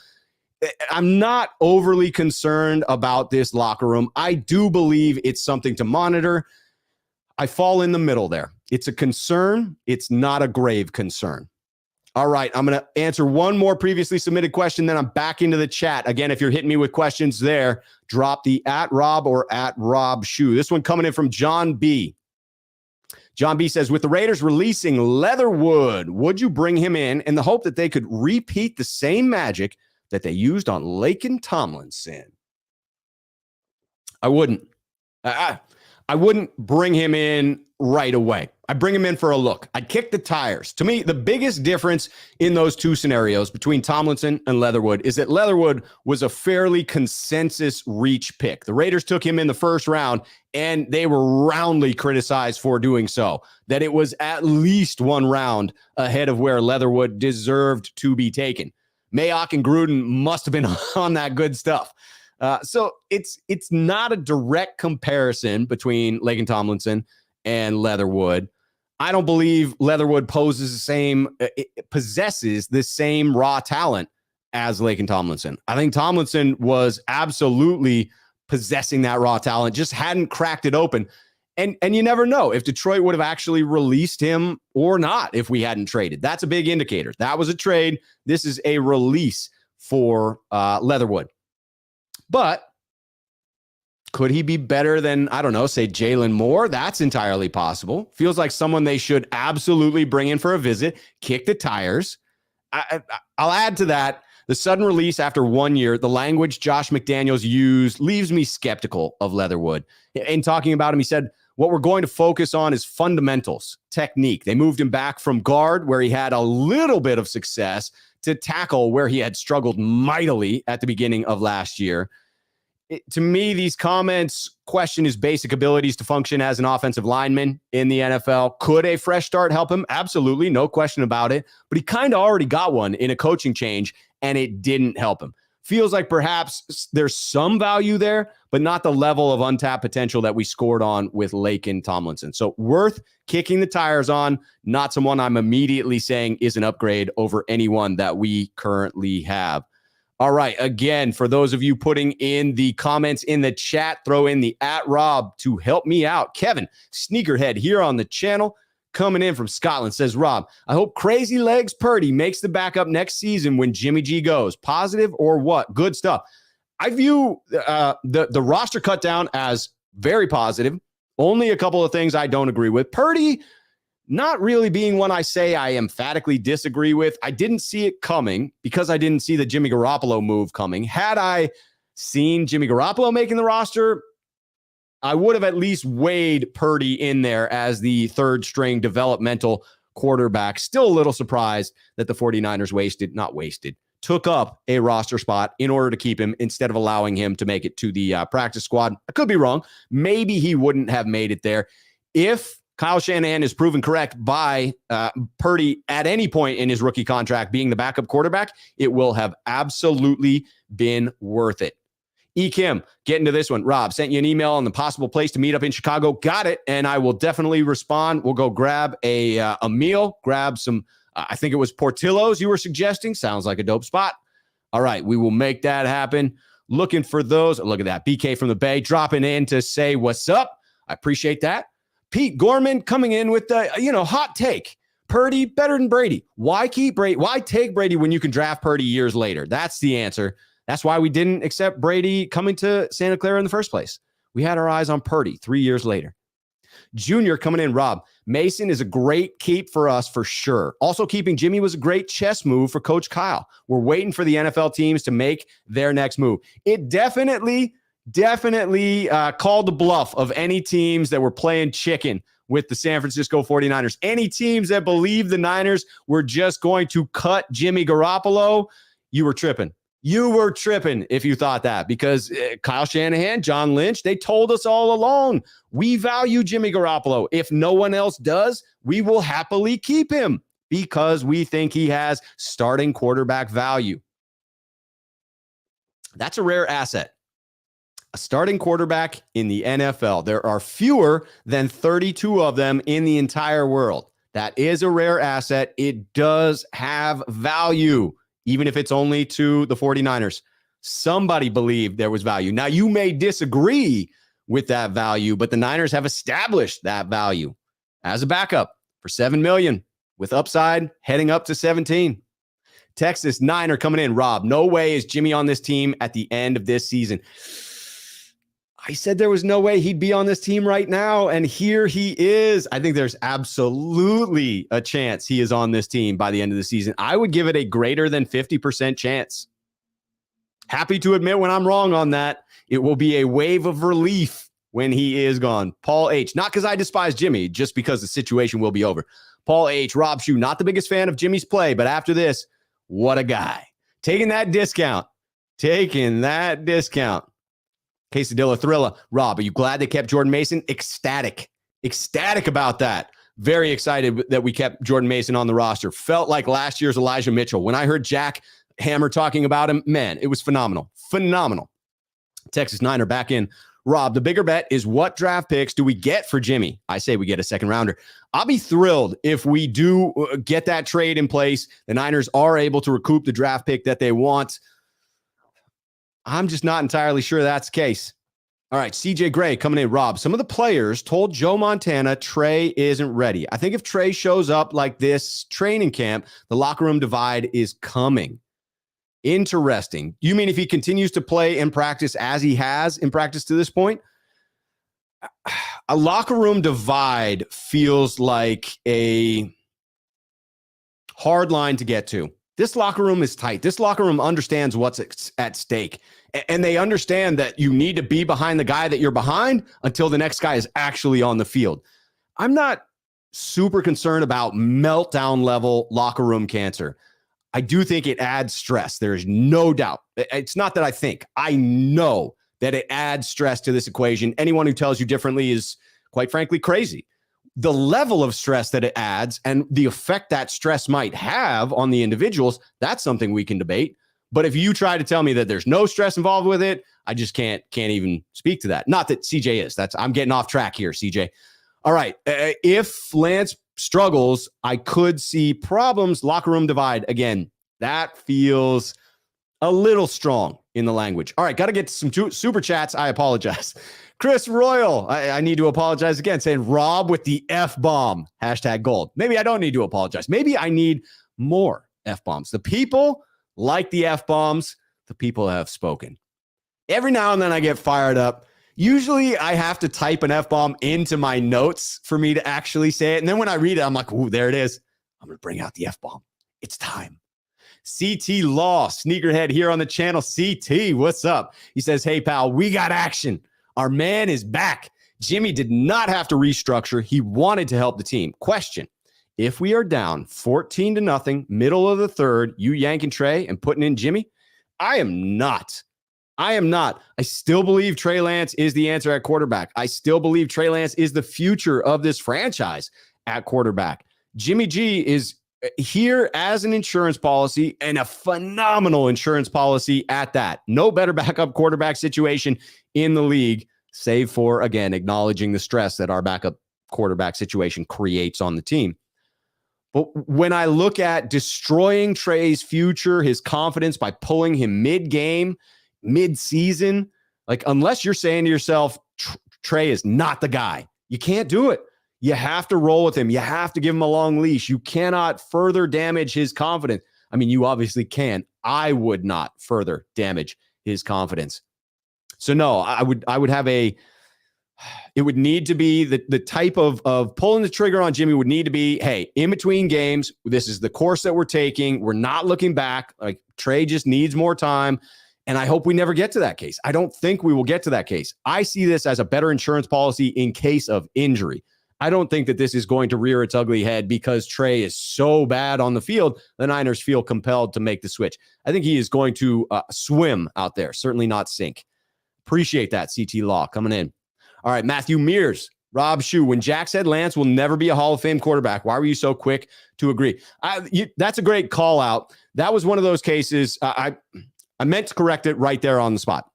I'm not overly concerned about this locker room. I do believe it's something to monitor. I fall in the middle there. It's a concern. It's not a grave concern. All right, I'm going to answer one more previously submitted question, then I'm back into the chat. Again, if you're hitting me with questions there, drop the @Rob or @Rob Shoe. This one coming in from John B. John B says, with the Raiders releasing Leatherwood, would you bring him in the hope that they could repeat the same magic that they used on Laken Tomlinson? I wouldn't. I wouldn't bring him in right away. I'd bring him in for a look. I'd kick the tires. To me, the biggest difference in those two scenarios between Tomlinson and Leatherwood is that Leatherwood was a fairly consensus reach pick. The Raiders took him in the first round, and they were roundly criticized for doing so, that it was at least one round ahead of where Leatherwood deserved to be taken. Mayock and Gruden must have been on that good stuff. So it's not a direct comparison between Laken Tomlinson and Leatherwood. I don't believe Leatherwood possesses the same raw talent as Laken Tomlinson. I think Tomlinson was absolutely possessing that raw talent, just hadn't cracked it open. And you never know if Detroit would have actually released him or not if we hadn't traded. That's a big indicator. That was a trade. This is a release for Leatherwood. But could he be better than, I don't know, say Jalen Moore? That's entirely possible. Feels like someone they should absolutely bring in for a visit, kick the tires. I'll add to that. The sudden release after 1 year, the language Josh McDaniels used leaves me skeptical of Leatherwood. In talking about him, he said, what we're going to focus on is fundamentals, technique. They moved him back from guard, where he had a little bit of success, to tackle, where he had struggled mightily at the beginning of last year. To me, these comments question his basic abilities to function as an offensive lineman in the NFL. Could a fresh start help him? Absolutely, no question about it. But he kind of already got one in a coaching change, and it didn't help him. Feels like perhaps there's some value there, but not the level of untapped potential that we scored on with Laken Tomlinson. So worth kicking the tires on, not someone I'm immediately saying is an upgrade over anyone that we currently have. All right, again, for those of you putting in the comments in the chat, throw in the @Rob to help me out. Kevin, Sneakerhead here on the channel, coming in from Scotland, says, Rob, I hope Crazy Legs Purdy makes the backup next season when Jimmy G goes. Positive or what? Good stuff. I view the roster cut down as very positive. Only a couple of things I don't agree with. Purdy not really being one I say I emphatically disagree with. I didn't see it coming because I didn't see the Jimmy Garoppolo move coming. Had I seen Jimmy Garoppolo making the roster, I would have at least weighed Purdy in there as the third string developmental quarterback. Still a little surprised that the 49ers took up a roster spot in order to keep him instead of allowing him to make it to the practice squad. I could be wrong. Maybe he wouldn't have made it there. If Kyle Shanahan is proven correct by Purdy at any point in his rookie contract being the backup quarterback, it will have absolutely been worth it. E. Kim, getting to this one. Rob, sent you an email on the possible place to meet up in Chicago. Got it, and I will definitely respond. We'll go grab a meal, grab some, I think it was Portillo's you were suggesting. Sounds like a dope spot. All right, we will make that happen. Looking for those. Look at that. BK from the Bay dropping in to say what's up. I appreciate that. Pete Gorman coming in with the, hot take. Purdy better than Brady. Why keep Brady? Why take Brady when you can draft Purdy years later? That's the answer. That's why we didn't accept Brady coming to Santa Clara in the first place. We had our eyes on Purdy 3 years later. Junior coming in, Rob. Mason is a great keep for us for sure. Also, keeping Jimmy was a great chess move for Coach Kyle. We're waiting for the NFL teams to make their next move. It definitely called the bluff of any teams that were playing chicken with the San Francisco 49ers. Any teams that believed the Niners were just going to cut Jimmy Garoppolo, you were tripping. You were tripping if you thought that, because Kyle Shanahan, John Lynch, they told us all along, we value Jimmy Garoppolo. If no one else does, we will happily keep him because we think he has starting quarterback value. That's a rare asset. A starting quarterback in the NFL. There are fewer than 32 of them in the entire world. That is a rare asset. It does have value, even if it's only to the 49ers. Somebody believed there was value. Now, you may disagree with that value, but the Niners have established that value as a backup for $7 million with upside heading up to 17. Texas Niner coming in. Rob, no way is Jimmy on this team at the end of this season. I said there was no way he'd be on this team right now, and here he is. I think there's absolutely a chance he is on this team by the end of the season. I would give it a greater than 50% chance. Happy to admit when I'm wrong on that. It will be a wave of relief when he is gone. Paul H., not because I despise Jimmy, just because the situation will be over. Paul H., Rob Shue, not the biggest fan of Jimmy's play, but after this, what a guy. Taking that discount. Quesadilla Thrilla. Rob, are you glad they kept Jordan Mason? Ecstatic about that. Very excited that we kept Jordan Mason on the roster. Felt like last year's Elijah Mitchell. When I heard Jack Hammer talking about him. Man, it was phenomenal. Phenomenal. Texas Niner back in. Rob, the bigger bet is what draft picks do we get for Jimmy? I say we get a second rounder. I'll be thrilled if we do get that trade in place. The Niners are able to recoup the draft pick that they want. I'm just not entirely sure that's the case. All right, CJ Gray coming in. Rob, some of the players told Joe Montana Trey isn't ready. I think if Trey shows up like this training camp, the locker room divide is coming. Interesting. You mean if he continues to play in practice as he has in practice to this point? A locker room divide feels like a hard line to get to. This locker room is tight. This locker room understands what's at stake. And they understand that you need to be behind the guy that you're behind until the next guy is actually on the field. I'm not super concerned about meltdown level locker room cancer. I do think it adds stress. There's no doubt. It's not that I think. I know that it adds stress to this equation. Anyone who tells you differently is, quite frankly, crazy. The level of stress that it adds and the effect that stress might have on the individuals, that's something we can debate. But if you try to tell me that there's no stress involved with it, I just can't even speak to that. Not that CJ is. I'm getting off track here, CJ. All right. If Lance struggles, I could see problems. Locker room divide. Again, that feels a little strong in the language. All right. Got to get some super chats. I apologize. Chris Royal, I need to apologize again, saying Rob with the F-bomb, #gold. Maybe I don't need to apologize. Maybe I need more F-bombs. The people like the F-bombs. The people have spoken. Every now and then I get fired up. Usually I have to type an F-bomb into my notes for me to actually say it. And then when I read it, I'm like, ooh, there it is. I'm going to bring out the F-bomb. It's time. CT Law, sneakerhead here on the channel. CT, what's up? He says, hey, pal, we got action. Our man is back. Jimmy did not have to restructure. He wanted to help the team. Question, if we are down 14-0, middle of the third, you yanking Trey and putting in Jimmy? I am not. I still believe Trey Lance is the answer at quarterback. I still believe Trey Lance is the future of this franchise at quarterback. Jimmy G is here as an insurance policy and a phenomenal insurance policy at that. No better backup quarterback situation in the league, save for, again, acknowledging the stress that our backup quarterback situation creates on the team. But when I look at destroying Trey's future, his confidence by pulling him mid-game, mid-season, like unless you're saying to yourself, Trey is not the guy, you can't do it. You have to roll with him. You have to give him a long leash. You cannot further damage his confidence. I mean, you obviously can. I would not further damage his confidence. So no, I would have it would need to be the type of pulling the trigger on Jimmy would need to be, hey, in between games, this is the course that we're taking. We're not looking back. Like Trey just needs more time. And I hope we never get to that case. I don't think we will get to that case. I see this as a better insurance policy in case of injury. I don't think that this is going to rear its ugly head because Trey is so bad on the field, the Niners feel compelled to make the switch. I think he is going to swim out there, certainly not sink. Appreciate that, CT Law, coming in. All right, Matthew Mears, Rob Shue. When Jack said Lance will never be a Hall of Fame quarterback, why were you so quick to agree? That's a great call out. That was one of those cases. I meant to correct it right there on the spot.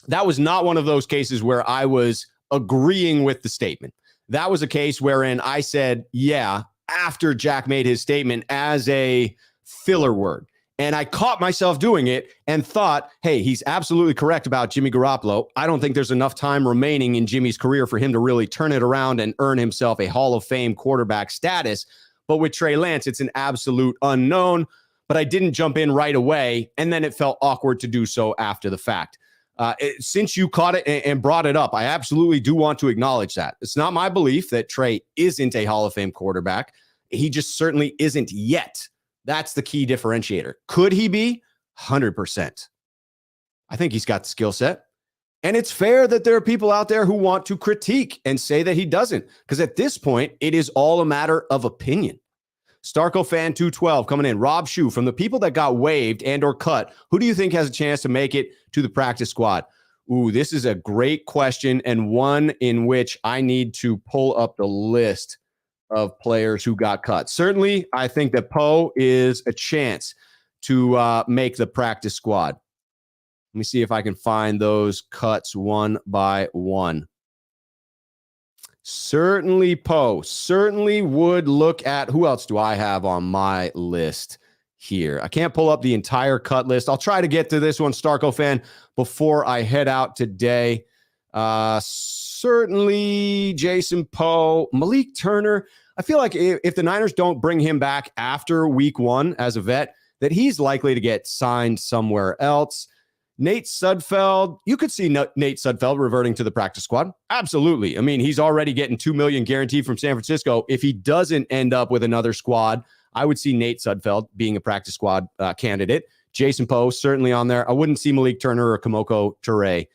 That was not one of those cases where I was agreeing with the statement. That was a case wherein I said, yeah, after Jack made his statement as a filler word. And I caught myself doing it and thought, hey, he's absolutely correct about Jimmy Garoppolo. I don't think there's enough time remaining in Jimmy's career for him to really turn it around and earn himself a Hall of Fame quarterback status. But with Trey Lance, it's an absolute unknown. But I didn't jump in right away, and then it felt awkward to do so after the fact. Since you caught it and brought it up, I absolutely do want to acknowledge that. It's not my belief that Trey isn't a Hall of Fame quarterback. He just certainly isn't yet. That's the key differentiator. Could he be? 100%. I think he's got the skill set. And it's fair that there are people out there who want to critique and say that he doesn't, because at this point, it is all a matter of opinion. Starco Fan 212 coming in. Rob Shue, from the people that got waived and or cut, who do you think has a chance to make it to the practice squad? Ooh, this is a great question and one in which I need to pull up the list of players who got cut. Certainly, I think that Poe is a chance. to make the practice squad. Let me see if I can find those cuts one by one. Certainly Poe. Certainly would look at, who else do I have on my list here? I can't pull up the entire cut list. I'll try to get to this one, Starco fan, before I head out today. Certainly Jason Poe. Malik Turner. I feel like if the Niners don't bring him back after week 1 as a vet, that he's likely to get signed somewhere else. Nate Sudfeld, you could see Nate Sudfeld reverting to the practice squad. Absolutely. I mean, he's already getting $2 million guaranteed from San Francisco. If he doesn't end up with another squad, I would see Nate Sudfeld being a practice squad candidate. Jason Poe, certainly on there. I wouldn't see Malik Turner or Kamoko Toure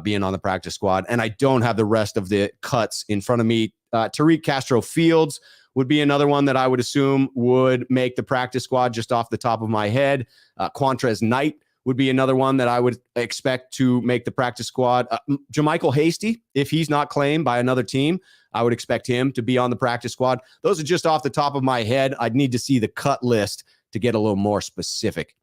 being on the practice squad. And I don't have the rest of the cuts in front of me. Tariq Castro-Fields would be another one that I would assume would make the practice squad just off the top of my head. Quantrez Knight would be another one that I would expect to make the practice squad. Jermichael Hasty, if he's not claimed by another team, I would expect him to be on the practice squad. Those are just off the top of my head. I'd need to see the cut list to get a little more specific.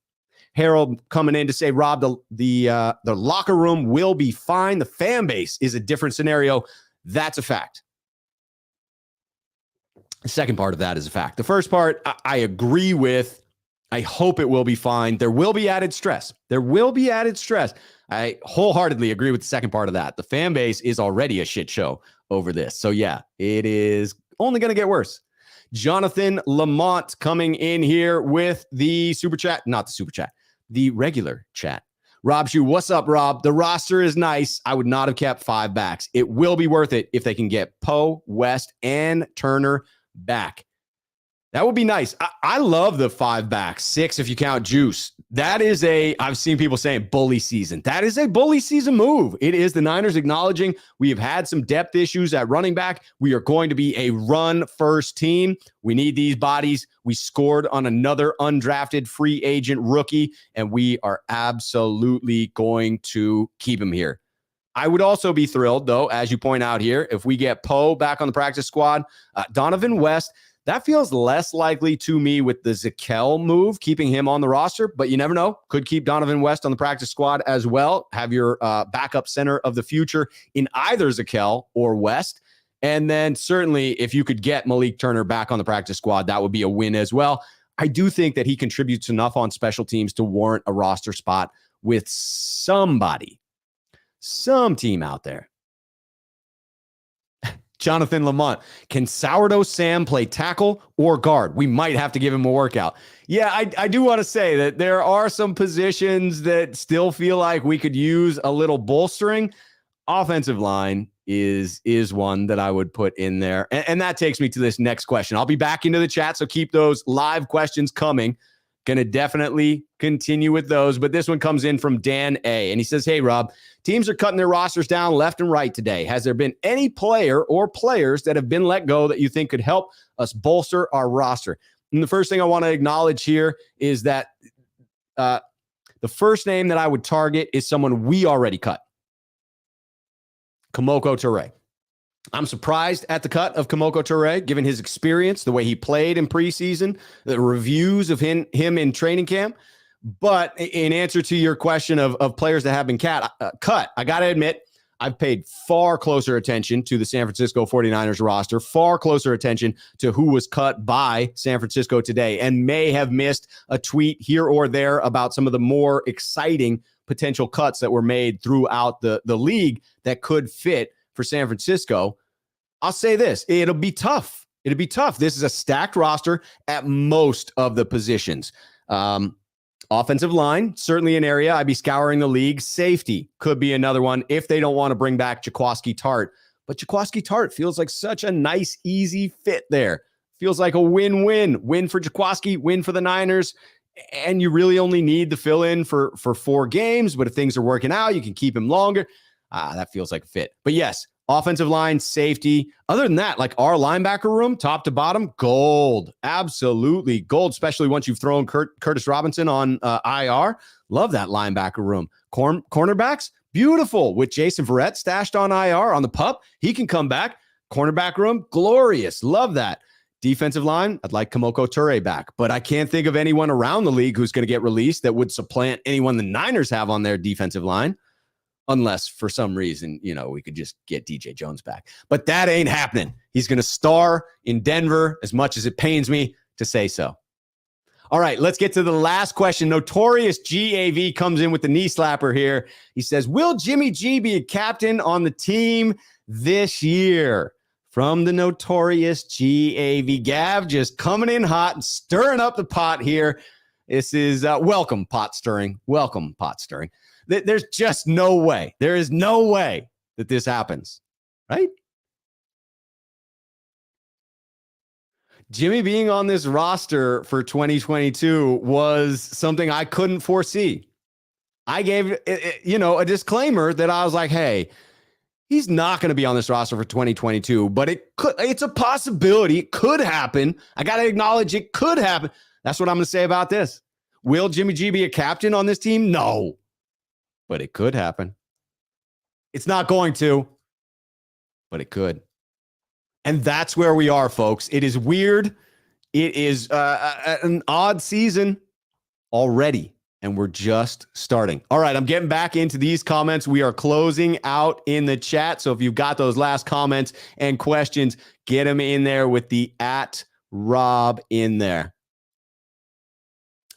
Harold coming in to say, Rob, the locker room will be fine. The fan base is a different scenario. That's a fact. The second part of that is a fact. The first part, I agree with. I hope it will be fine. There will be added stress. I wholeheartedly agree with the second part of that. The fan base is already a shit show over this. So yeah, it is only going to get worse. Jonathan Lamont coming in here with the super chat, not the super chat, the regular chat. Rob Shu, what's up, Rob? The roster is nice. I would not have kept 5 backs. It will be worth it if they can get Poe, West, and Turner back. That would be nice. I love the 5 backs, 6 if you count Juice. That is I've seen people saying bully season. That is a bully season move. It is the Niners acknowledging we have had some depth issues at running back. We are going to be a run-first team. We need these bodies. We scored on another undrafted free agent rookie, and we are absolutely going to keep him here. I would also be thrilled, though, as you point out here, if we get Poe back on the practice squad, Donovan West. That feels less likely to me with the Zakelj move, keeping him on the roster, but you never know. Could keep Donovan West on the practice squad as well. Have your backup center of the future in either Zakelj or West. And then certainly if you could get Malik Turner back on the practice squad, that would be a win as well. I do think that he contributes enough on special teams to warrant a roster spot with somebody, some team out there. Jonathan Lamont, can Sourdough Sam play tackle or guard? We might have to give him a workout. Yeah, I do want to say that there are some positions that still feel like we could use a little bolstering. Offensive line is one that I would put in there. And that takes me to this next question. I'll be back into the chat, so keep those live questions coming. Going to definitely continue with those. But this one comes in from Dan A. And he says, hey, Rob, teams are cutting their rosters down left and right today. Has there been any player or players that have been let go that you think could help us bolster our roster? And the first thing I want to acknowledge here is that the first name that I would target is someone we already cut. Kamoko Toure. I'm surprised at the cut of Kamoko Toure, given his experience, the way he played in preseason, the reviews of him in training camp. But in answer to your question of players that have been cut, I got to admit, I've paid far closer attention to the San Francisco 49ers roster, far closer attention to who was cut by San Francisco today, and may have missed a tweet here or there about some of the more exciting potential cuts that were made throughout the league that could fit for San Francisco. I'll say this, it'll be tough. This is a stacked roster at most of the positions. Offensive line, certainly an area I'd be scouring the league. Safety could be another one if they don't want to bring back Jaquiski Tartt. But Jaquiski Tartt feels like such a nice, easy fit there. Feels like a win-win. Win for Jaquiski, win for the Niners. And you really only need the fill-in for 4 games. But if things are working out, you can keep him longer. That feels like a fit. But yes, offensive line, safety. Other than that, like our linebacker room, top to bottom, gold. Absolutely gold, especially once you've thrown Curtis Robinson on IR. Love that linebacker room. Cornerbacks, beautiful. With Jason Verrett stashed on IR on the pup, he can come back. Cornerback room, glorious. Love that. Defensive line, I'd like Kamoko Toure back, but I can't think of anyone around the league who's going to get released that would supplant anyone the Niners have on their defensive line, unless for some reason, we could just get DJ Jones back. But that ain't happening. He's going to star in Denver, as much as it pains me to say so. All right, let's get to the last question. Notorious GAV comes in with the knee slapper here. He says, will Jimmy G be a captain on the team this year? From the notorious GAV. Gav just coming in hot and stirring up the pot here. This is welcome pot stirring. Welcome pot stirring. There's just no way. There is no way that this happens, right? Jimmy being on this roster for 2022 was something I couldn't foresee. I gave, a disclaimer that I was like, hey, he's not going to be on this roster for 2022, but it's a possibility. It could happen. I got to acknowledge it could happen. That's what I'm going to say about this. Will Jimmy G be a captain on this team? No, but it could happen. It's not going to, but it could. And that's where we are, folks. It is weird. It is an odd season already, and we're just starting. All right, I'm getting back into these comments. We are closing out in the chat. So if you've got those last comments and questions, get them in there with the @Rob in there.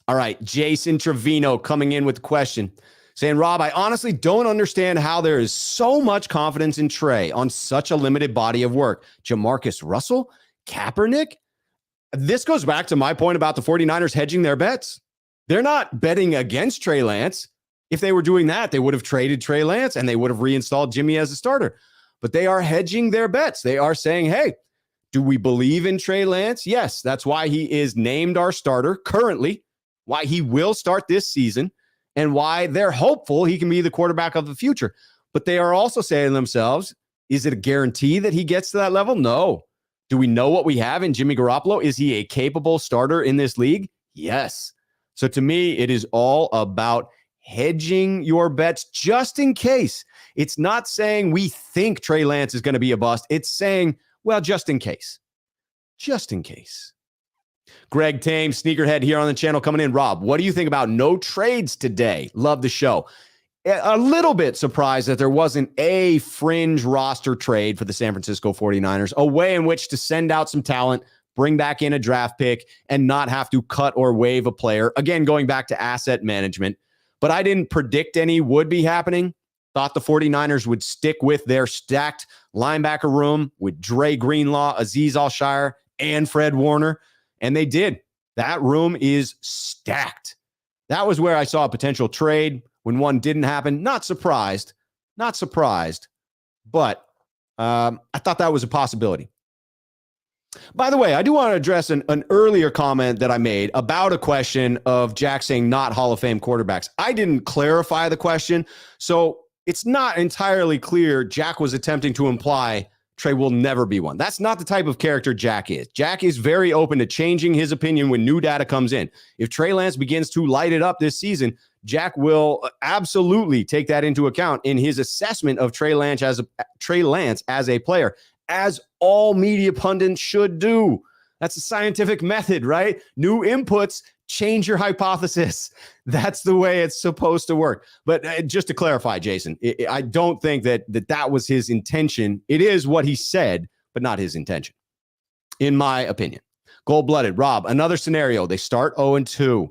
All right, Jason Trevino coming in with a question. Saying, Rob, I honestly don't understand how there is so much confidence in Trey on such a limited body of work. Jamarcus Russell, Kaepernick. This goes back to my point about the 49ers hedging their bets. They're not betting against Trey Lance. If they were doing that, they would have traded Trey Lance and they would have reinstalled Jimmy as a starter. But they are hedging their bets. They are saying, hey, do we believe in Trey Lance? Yes, that's why he is named our starter currently, why he will start this season, and why they're hopeful he can be the quarterback of the future. But they are also saying to themselves, is it a guarantee that he gets to that level? No. Do we know what we have in Jimmy Garoppolo? Is he a capable starter in this league? Yes. So to me, it is all about hedging your bets just in case. It's not saying we think Trey Lance is going to be a bust. It's saying, well, just in case. Just in case. Greg Tame, Sneakerhead here on the channel coming in. Rob, what do you think about no trades today? Love the show. A little bit surprised that there wasn't a fringe roster trade for the San Francisco 49ers, a way in which to send out some talent, bring back in a draft pick, and not have to cut or waive a player. Again, going back to asset management. But I didn't predict any would be happening. Thought the 49ers would stick with their stacked linebacker room with Dre Greenlaw, Azeez Al-Shire, and Fred Warner. And they did. That room is stacked. That was where I saw a potential trade when one didn't happen. Not surprised, but I thought that was a possibility. By the way, I do want to address an earlier comment that I made about a question of Jack saying not Hall of Fame quarterbacks. I didn't clarify the question, so it's not entirely clear Jack was attempting to imply Trey will never be one. That's not the type of character Jack is. Jack is very open to changing his opinion when new data comes in. If Trey Lance begins to light it up this season, Jack will absolutely take that into account in his assessment of Trey Lance as a player, as all media pundits should do. That's a scientific method, right? New inputs change your hypothesis. That's the way it's supposed to work. But just to clarify, Jason, I don't think that was his intention. It is what he said, but not his intention, in my opinion. Gold-blooded, Rob, another scenario. They start 0-2.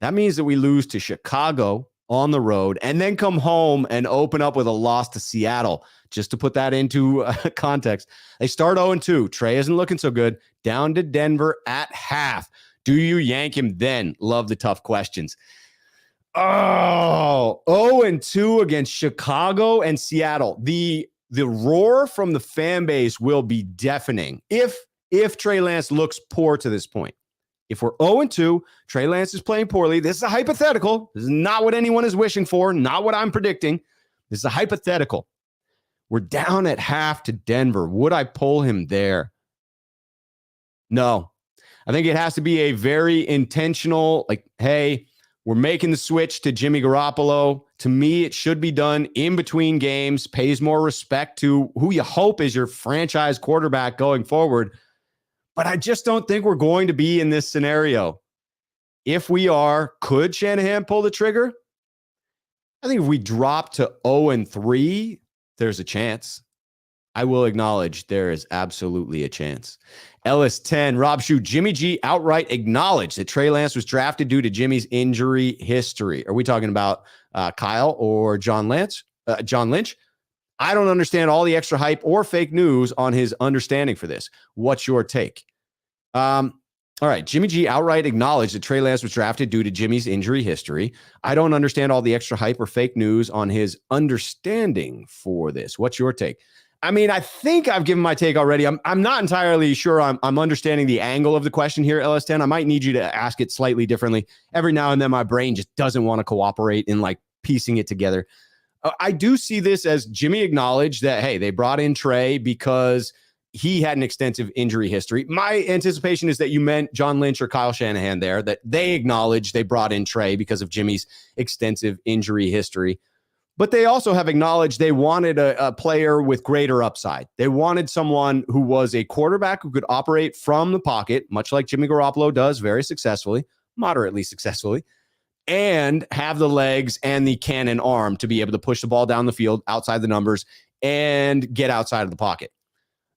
That means that we lose to Chicago on the road and then come home and open up with a loss to Seattle. Just to put that into context, they start 0-2. Trey isn't looking so good. Down to Denver at half. Do you yank him then? Love the tough questions. Oh, 0-2 against Chicago and Seattle. The roar from the fan base will be deafening if Trey Lance looks poor to this point. If we're 0-2, Trey Lance is playing poorly. This is a hypothetical. This is not what anyone is wishing for, not what I'm predicting. This is a hypothetical. We're down at half to Denver. Would I pull him there? No. I think it has to be a very intentional, like, hey, we're making the switch to Jimmy Garoppolo. To me, it should be done in between games, pays more respect to who you hope is your franchise quarterback going forward. But I just don't think we're going to be in this scenario. If we are, could Shanahan pull the trigger? I think if we drop to 0-3, there's a chance. I will acknowledge there is absolutely a chance. Ellis 10, Rob Shue, Jimmy G outright acknowledged that Trey Lance was drafted due to Jimmy's injury history. Are we talking about Kyle or John Lynch? I don't understand all the extra hype or fake news on his understanding for this. What's your take? All right, Jimmy G outright acknowledged that Trey Lance was drafted due to Jimmy's injury history. I don't understand all the extra hype or fake news on his understanding for this. What's your take? I mean, I think I've given my take already. I'm not entirely sure I'm understanding the angle of the question here, LS10. I might need you to ask it slightly differently. Every now and then my brain just doesn't want to cooperate in like piecing it together. I do see this as Jimmy acknowledged that, hey, they brought in Trey because he had an extensive injury history. My anticipation is that you meant John Lynch or Kyle Shanahan there, that they acknowledged they brought in Trey because of Jimmy's extensive injury history. But they also have acknowledged they wanted a player with greater upside. They wanted someone who was a quarterback who could operate from the pocket, much like Jimmy Garoppolo does very successfully, moderately successfully, and have the legs and the cannon arm to be able to push the ball down the field outside the numbers and get outside of the pocket.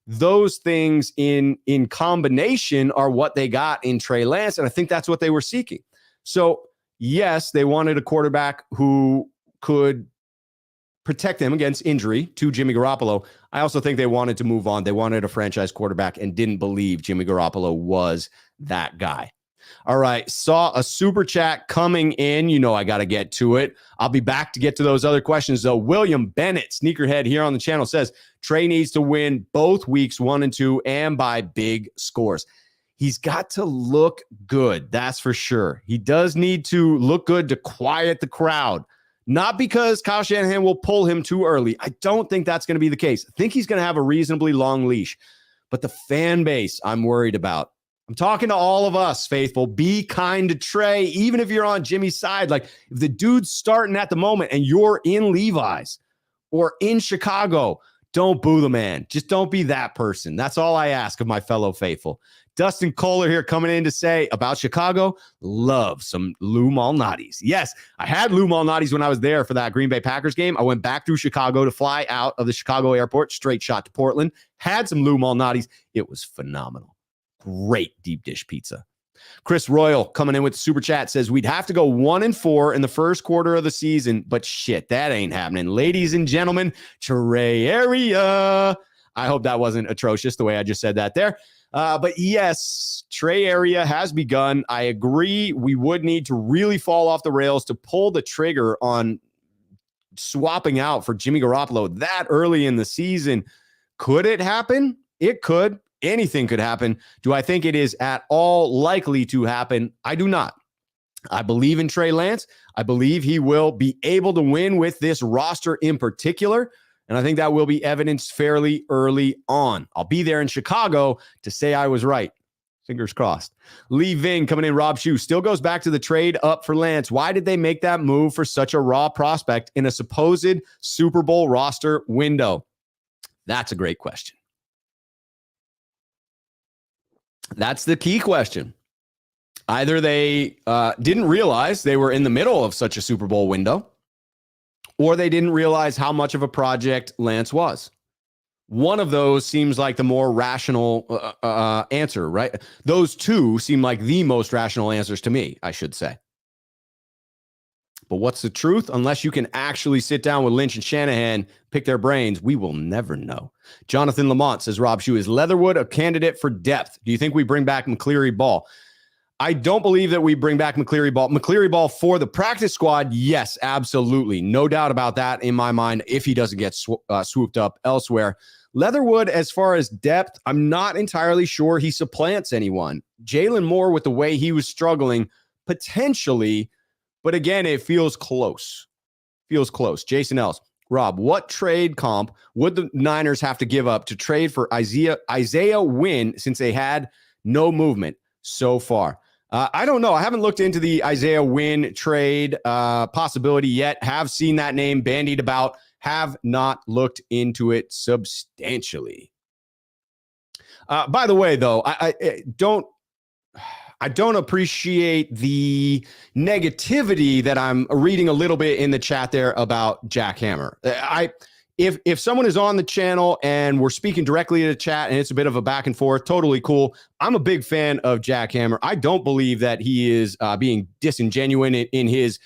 Those things in combination are what they got in Trey Lance, and I think that's what they were seeking. So, yes, they wanted a quarterback who could protect them against injury to Jimmy Garoppolo. I also think they wanted to move on. They wanted a franchise quarterback and didn't believe Jimmy Garoppolo was that guy. All right, saw a super chat coming in. You know I got to get to it. I'll be back to get to those other questions, though. William Bennett, sneakerhead here on the channel, says Trey needs to win both weeks 1 and 2 and by big scores. He's got to look good, that's for sure. He does need to look good to quiet the crowd. Not because Kyle Shanahan will pull him too early. I don't think that's going to be the case. I think he's going to have a reasonably long leash. But the fan base I'm worried about. I'm talking to all of us, faithful. Be kind to Trey, even if you're on Jimmy's side. Like, if the dude's starting at the moment and you're in Levi's or in Chicago, don't boo the man. Just don't be that person. That's all I ask of my fellow faithful. Dustin Kohler here coming in to say about Chicago, love some Lou Malnati's. Yes, I had Lou Malnati's when I was there for that Green Bay Packers game. I went back through Chicago to fly out of the Chicago airport, straight shot to Portland, had some Lou Malnati's. It was phenomenal. Great deep dish pizza. Chris Royal coming in with the super chat says we'd have to go 1 and 4 in the first quarter of the season, but shit, that ain't happening. Ladies and gentlemen, Trey Area. I hope that wasn't atrocious the way I just said that there. But yes, Trey Area has begun. I agree. We would need to really fall off the rails to pull the trigger on swapping out for Jimmy Garoppolo that early in the season. Could it happen? It could. Anything could happen. Do I think it is at all likely to happen? I do not. I believe in Trey Lance. I believe he will be able to win with this roster in particular. And I think that will be evidenced fairly early on. I'll be there in Chicago to say I was right. Fingers crossed. Lee Ving coming in. Rob Shue still goes back to the trade up for Lance. Why did they make that move for such a raw prospect in a supposed Super Bowl roster window? That's a great question. That's the key question. Either they didn't realize they were in the middle of such a Super Bowl window, or they didn't realize how much of a project Lance was. One of those seems like the more rational answer, right? Those two seem like the most rational answers to me, I should say. But what's the truth? Unless you can actually sit down with Lynch and Shanahan, pick their brains, we will never know. Jonathan Lamont says, Rob Shue, is Leatherwood a candidate for depth? Do you think we bring back McCleary Ball? I don't believe that we bring back McCleary Ball. McCleary Ball for the practice squad, yes, absolutely. No doubt about that in my mind if he doesn't get swooped up elsewhere. Leatherwood, as far as depth, I'm not entirely sure he supplants anyone. Jalen Moore, with the way he was struggling, potentially. But again, it feels close. Feels close. Jason Ells. Rob, what trade comp would the Niners have to give up to trade for Isaiah Wynn since they had no movement so far? I don't know. I haven't looked into the Isaiah Wynn trade possibility yet. Have seen that name bandied about. Have not looked into it substantially. By the way, though, I don't appreciate the negativity that I'm reading a little bit in the chat there about Jack Hammer. If someone is on the channel and we're speaking directly to the chat and it's a bit of a back and forth, totally cool. I'm a big fan of Jack Hammer. I don't believe that he is being disingenuous in his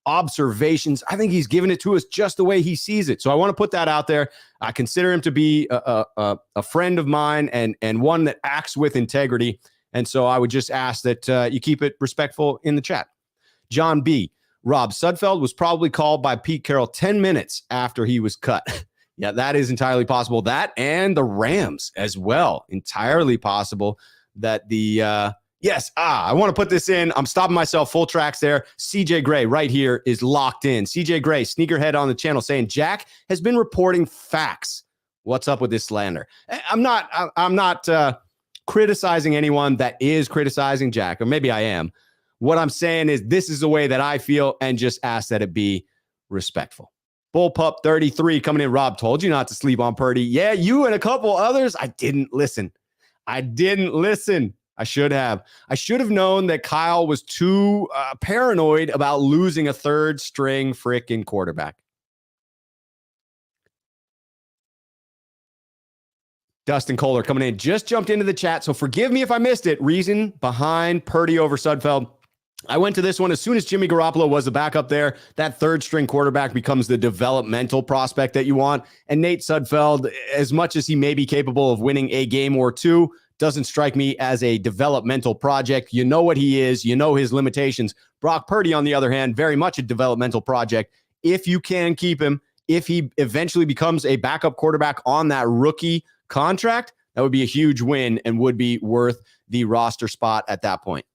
observations. I think he's giving it to us just the way he sees it. So I want to put that out there. I consider him to be a friend of mine and one that acts with integrity. And so I would just ask that you keep it respectful in the chat. John B. Rob, Sudfeld was probably called by Pete Carroll 10 minutes after he was cut. Yeah, that is entirely possible. That and the Rams as well. Entirely possible that the yes. I want to put this in. I'm stopping myself. Full tracks there. CJ Gray right here is locked in. CJ Gray, sneakerhead on the channel, saying Jack has been reporting facts. What's up with this slander? I'm not criticizing anyone that is criticizing Jack, or maybe I am. What I'm saying is this is the way that I feel and just ask that it be respectful. Bullpup 33 coming in. Rob, told you not to sleep on Purdy. Yeah, you and a couple others. I didn't listen. I should have. I should have known that Kyle was too paranoid about losing a third string freaking quarterback. Dustin Kohler coming in. Just jumped into the chat, so forgive me if I missed it. Reason behind Purdy over Sudfeld. I went to this one as soon as Jimmy Garoppolo was the backup there. That third string quarterback becomes the developmental prospect that you want. And Nate Sudfeld, as much as he may be capable of winning a game or two, doesn't strike me as a developmental project. You know what he is. You know his limitations. Brock Purdy, on the other hand, very much a developmental project. If you can keep him, if he eventually becomes a backup quarterback on that rookie contract, that would be a huge win and would be worth the roster spot at that point.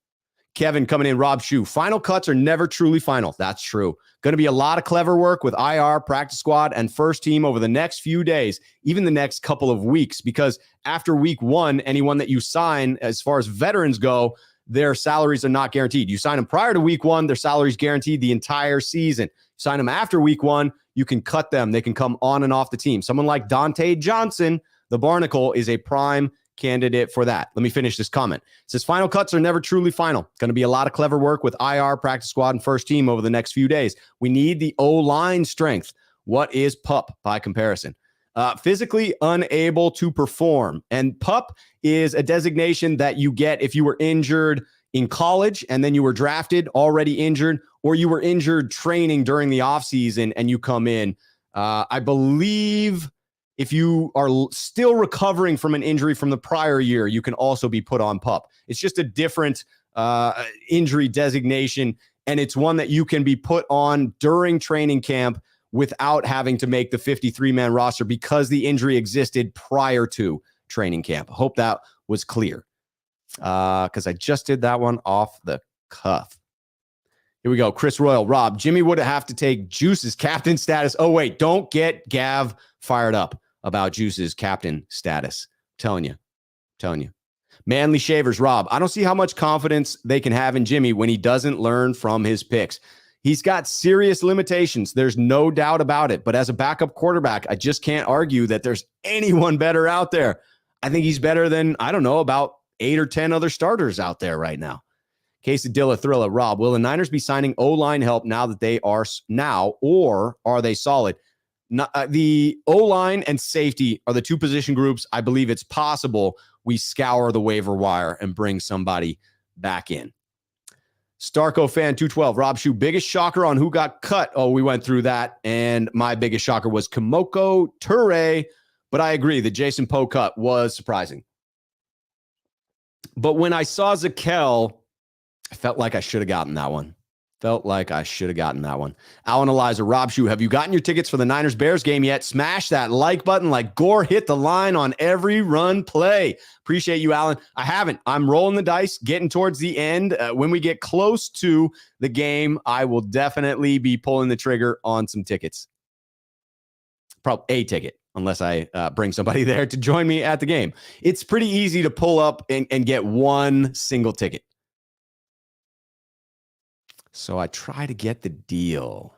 Kevin coming in. Rob Shoe, final cuts are never truly final. That's true. Going to be a lot of clever work with IR, practice squad, and first team over the next few days, even the next couple of weeks, because after week one, anyone that you sign, as far as veterans go, their salaries are not guaranteed. You sign them prior to week one, their salary's guaranteed the entire season. Sign them after week one, you can cut them. They can come on and off the team. Someone like Dante Johnson, the Barnacle, is a prime candidate for that. Let me finish this comment. It says final cuts are never truly final. Going to be a lot of clever work with IR, practice squad, and first team over the next few days. We need the O-line strength. What is PUP by comparison? Physically unable to perform. And PUP is a designation that you get if you were injured in college and then you were drafted already injured, or you were injured training during the offseason and you come in. I believe if you are still recovering from an injury from the prior year, you can also be put on PUP. It's just a different injury designation, and it's one that you can be put on during training camp without having to make the 53-man roster because the injury existed prior to training camp. I hope that was clear because I just did that one off the cuff. Here we go. Chris Royal. Rob, Jimmy would have to take Juice's captain status. Oh, wait, don't get Gav fired up about Juice's captain status. Telling you. Manly Shavers. Rob, I don't see how much confidence they can have in Jimmy when he doesn't learn from his picks. He's got serious limitations. There's no doubt about it. But as a backup quarterback, I just can't argue that there's anyone better out there. I think he's better than, I don't know, about 8 or 10 other starters out there right now. Quesadilla Thrilla. Rob, will the Niners be signing O-line help now that they are now, or are they solid? The O-line and safety are the two position groups. I believe it's possible we scour the waiver wire and bring somebody back in. Starco Fan 212. Rob Shoe, biggest shocker on who got cut. Oh, we went through that. And my biggest shocker was Kimoko Ture. But I agree, the Jason Poe cut was surprising. But when I saw Zakel, I felt like I should have gotten that one. Alan Eliza, Rob Shoe, have you gotten your tickets for the Niners-Bears game yet? Smash that like button like Gore hit the line on every run play. Appreciate you, Alan. I haven't. I'm rolling the dice, getting towards the end. When we get close to the game, I will definitely be pulling the trigger on some tickets. Probably a ticket, unless I bring somebody there to join me at the game. It's pretty easy to pull up and get one single ticket. So I try to get the deal.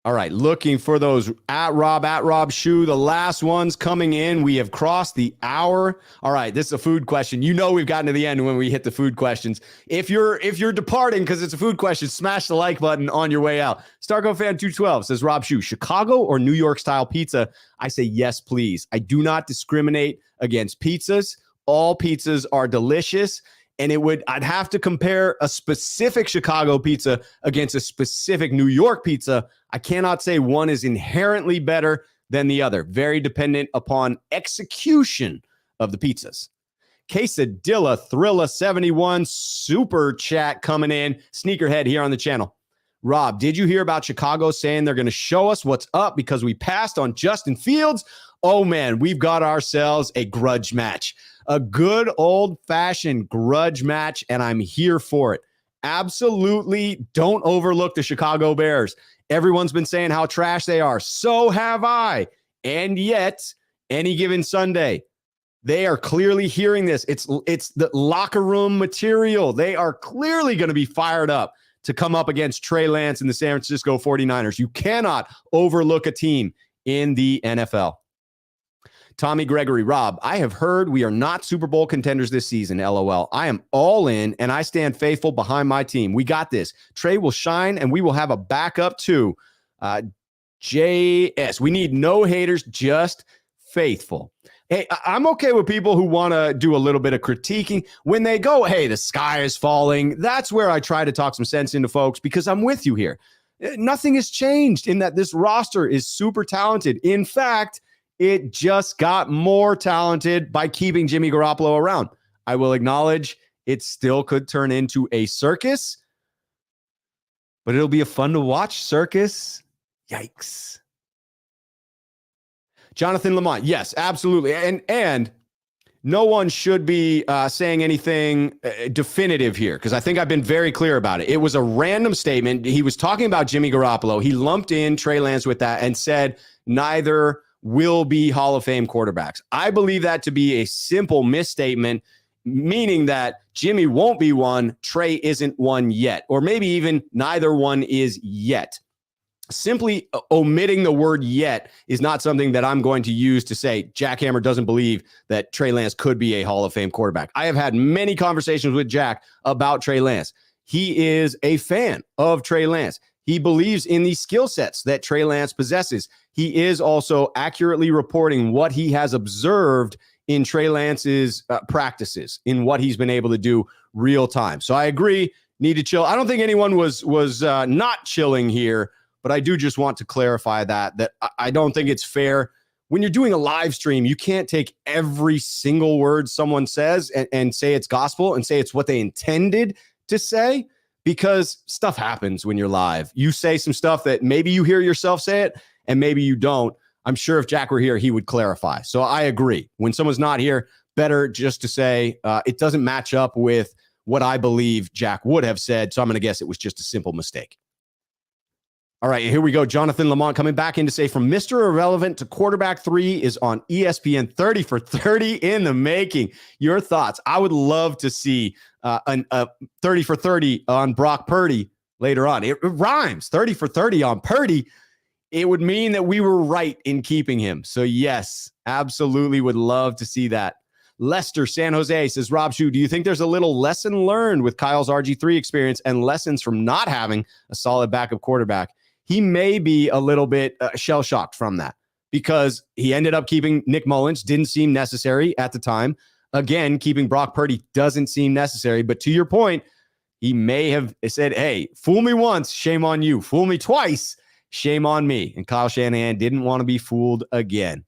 All right, looking for those at Rob Shoe. The last one's coming in. We have crossed the hour. All right, this is a food question. You know we've gotten to the end when we hit the food questions. If you're departing because it's a food question, smash the like button on your way out. Stargo Fan 212 says, Rob Shoe, Chicago or New York style pizza? I say yes, please. I do not discriminate against pizzas. All pizzas are delicious. And I'd have to compare a specific Chicago pizza against a specific New York pizza. I cannot say one is inherently better than the other. Very dependent upon execution of the pizzas. Quesadilla Thrilla 71 super chat coming in. Sneakerhead here on the channel. Rob, did you hear about Chicago saying they're going to show us what's up because we passed on Justin Fields? Oh man, we've got ourselves a grudge match. A good old-fashioned grudge match, and I'm here for it. Absolutely don't overlook the Chicago Bears. Everyone's been saying how trash they are. So have I. And yet, any given Sunday, they are clearly hearing this. It's the locker room material. They are clearly going to be fired up to come up against Trey Lance and the San Francisco 49ers. You cannot overlook a team in the NFL. Tommy Gregory, Rob, I have heard we are not Super Bowl contenders this season, LOL. I am all in, and I stand faithful behind my team. We got this. Trey will shine, and we will have a backup too. JS, we need no haters, just faithful. Hey, I'm okay with people who want to do a little bit of critiquing. When they go, hey, the sky is falling, that's where I try to talk some sense into folks because I'm with you here. Nothing has changed in that this roster is super talented. In fact, it just got more talented by keeping Jimmy Garoppolo around. I will acknowledge it still could turn into a circus, but it'll be a fun to watch circus. Yikes. Jonathan Lamont, yes, absolutely. And no one should be saying anything definitive here because I think I've been very clear about it. It was a random statement. He was talking about Jimmy Garoppolo. He lumped in Trey Lance with that and said neither will be Hall of Fame quarterbacks. I believe that to be a simple misstatement, meaning that Jimmy won't be one, Trey isn't one yet, or maybe even neither one is yet. Simply omitting the word yet is not something that I'm going to use to say Jack Hammer doesn't believe that Trey Lance could be a Hall of Fame quarterback. I have had many conversations with Jack about Trey Lance. He is a fan of Trey Lance. He believes in the skill sets that Trey Lance possesses. He is also accurately reporting what he has observed in Trey Lance's practices, in what he's been able to do real time. So I agree, need to chill. I don't think anyone was not chilling here, but I do just want to clarify that I don't think it's fair. When you're doing a live stream, you can't take every single word someone says and say it's gospel and say it's what they intended to say. Because stuff happens when you're live. You say some stuff that maybe you hear yourself say it and maybe you don't. I'm sure if Jack were here, he would clarify. So I agree. When someone's not here, better just to say it doesn't match up with what I believe Jack would have said. So I'm going to guess it was just a simple mistake. All right, here we go. Jonathan Lamont coming back in to say, from Mr. Irrelevant to quarterback 3 is on ESPN 30 for 30 in the making. Your thoughts? I would love to see a 30 for 30 on Brock Purdy later on. It rhymes. 30 for 30 on Purdy. It would mean that we were right in keeping him. So yes, absolutely would love to see that. Lester San Jose says, Rob Shoe, do you think there's a little lesson learned with Kyle's RG3 experience and lessons from not having a solid backup quarterback? He may be a little bit shell-shocked from that because he ended up keeping Nick Mullins, didn't seem necessary at the time. Again, keeping Brock Purdy doesn't seem necessary. But to your point, he may have said, hey, fool me once, shame on you. Fool me twice, shame on me. And Kyle Shanahan didn't want to be fooled again.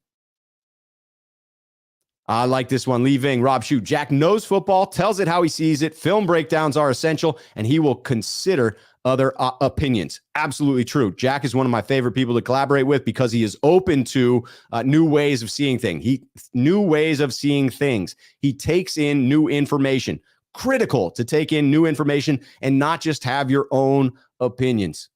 I like this one. Lee Ving, Rob Shoe. Jack knows football, tells it how he sees it. Film breakdowns are essential, and he will consider other opinions. Absolutely true. Jack is one of my favorite people to collaborate with because he is open to new ways of seeing things. He takes in new information. Critical to take in new information and not just have your own opinions.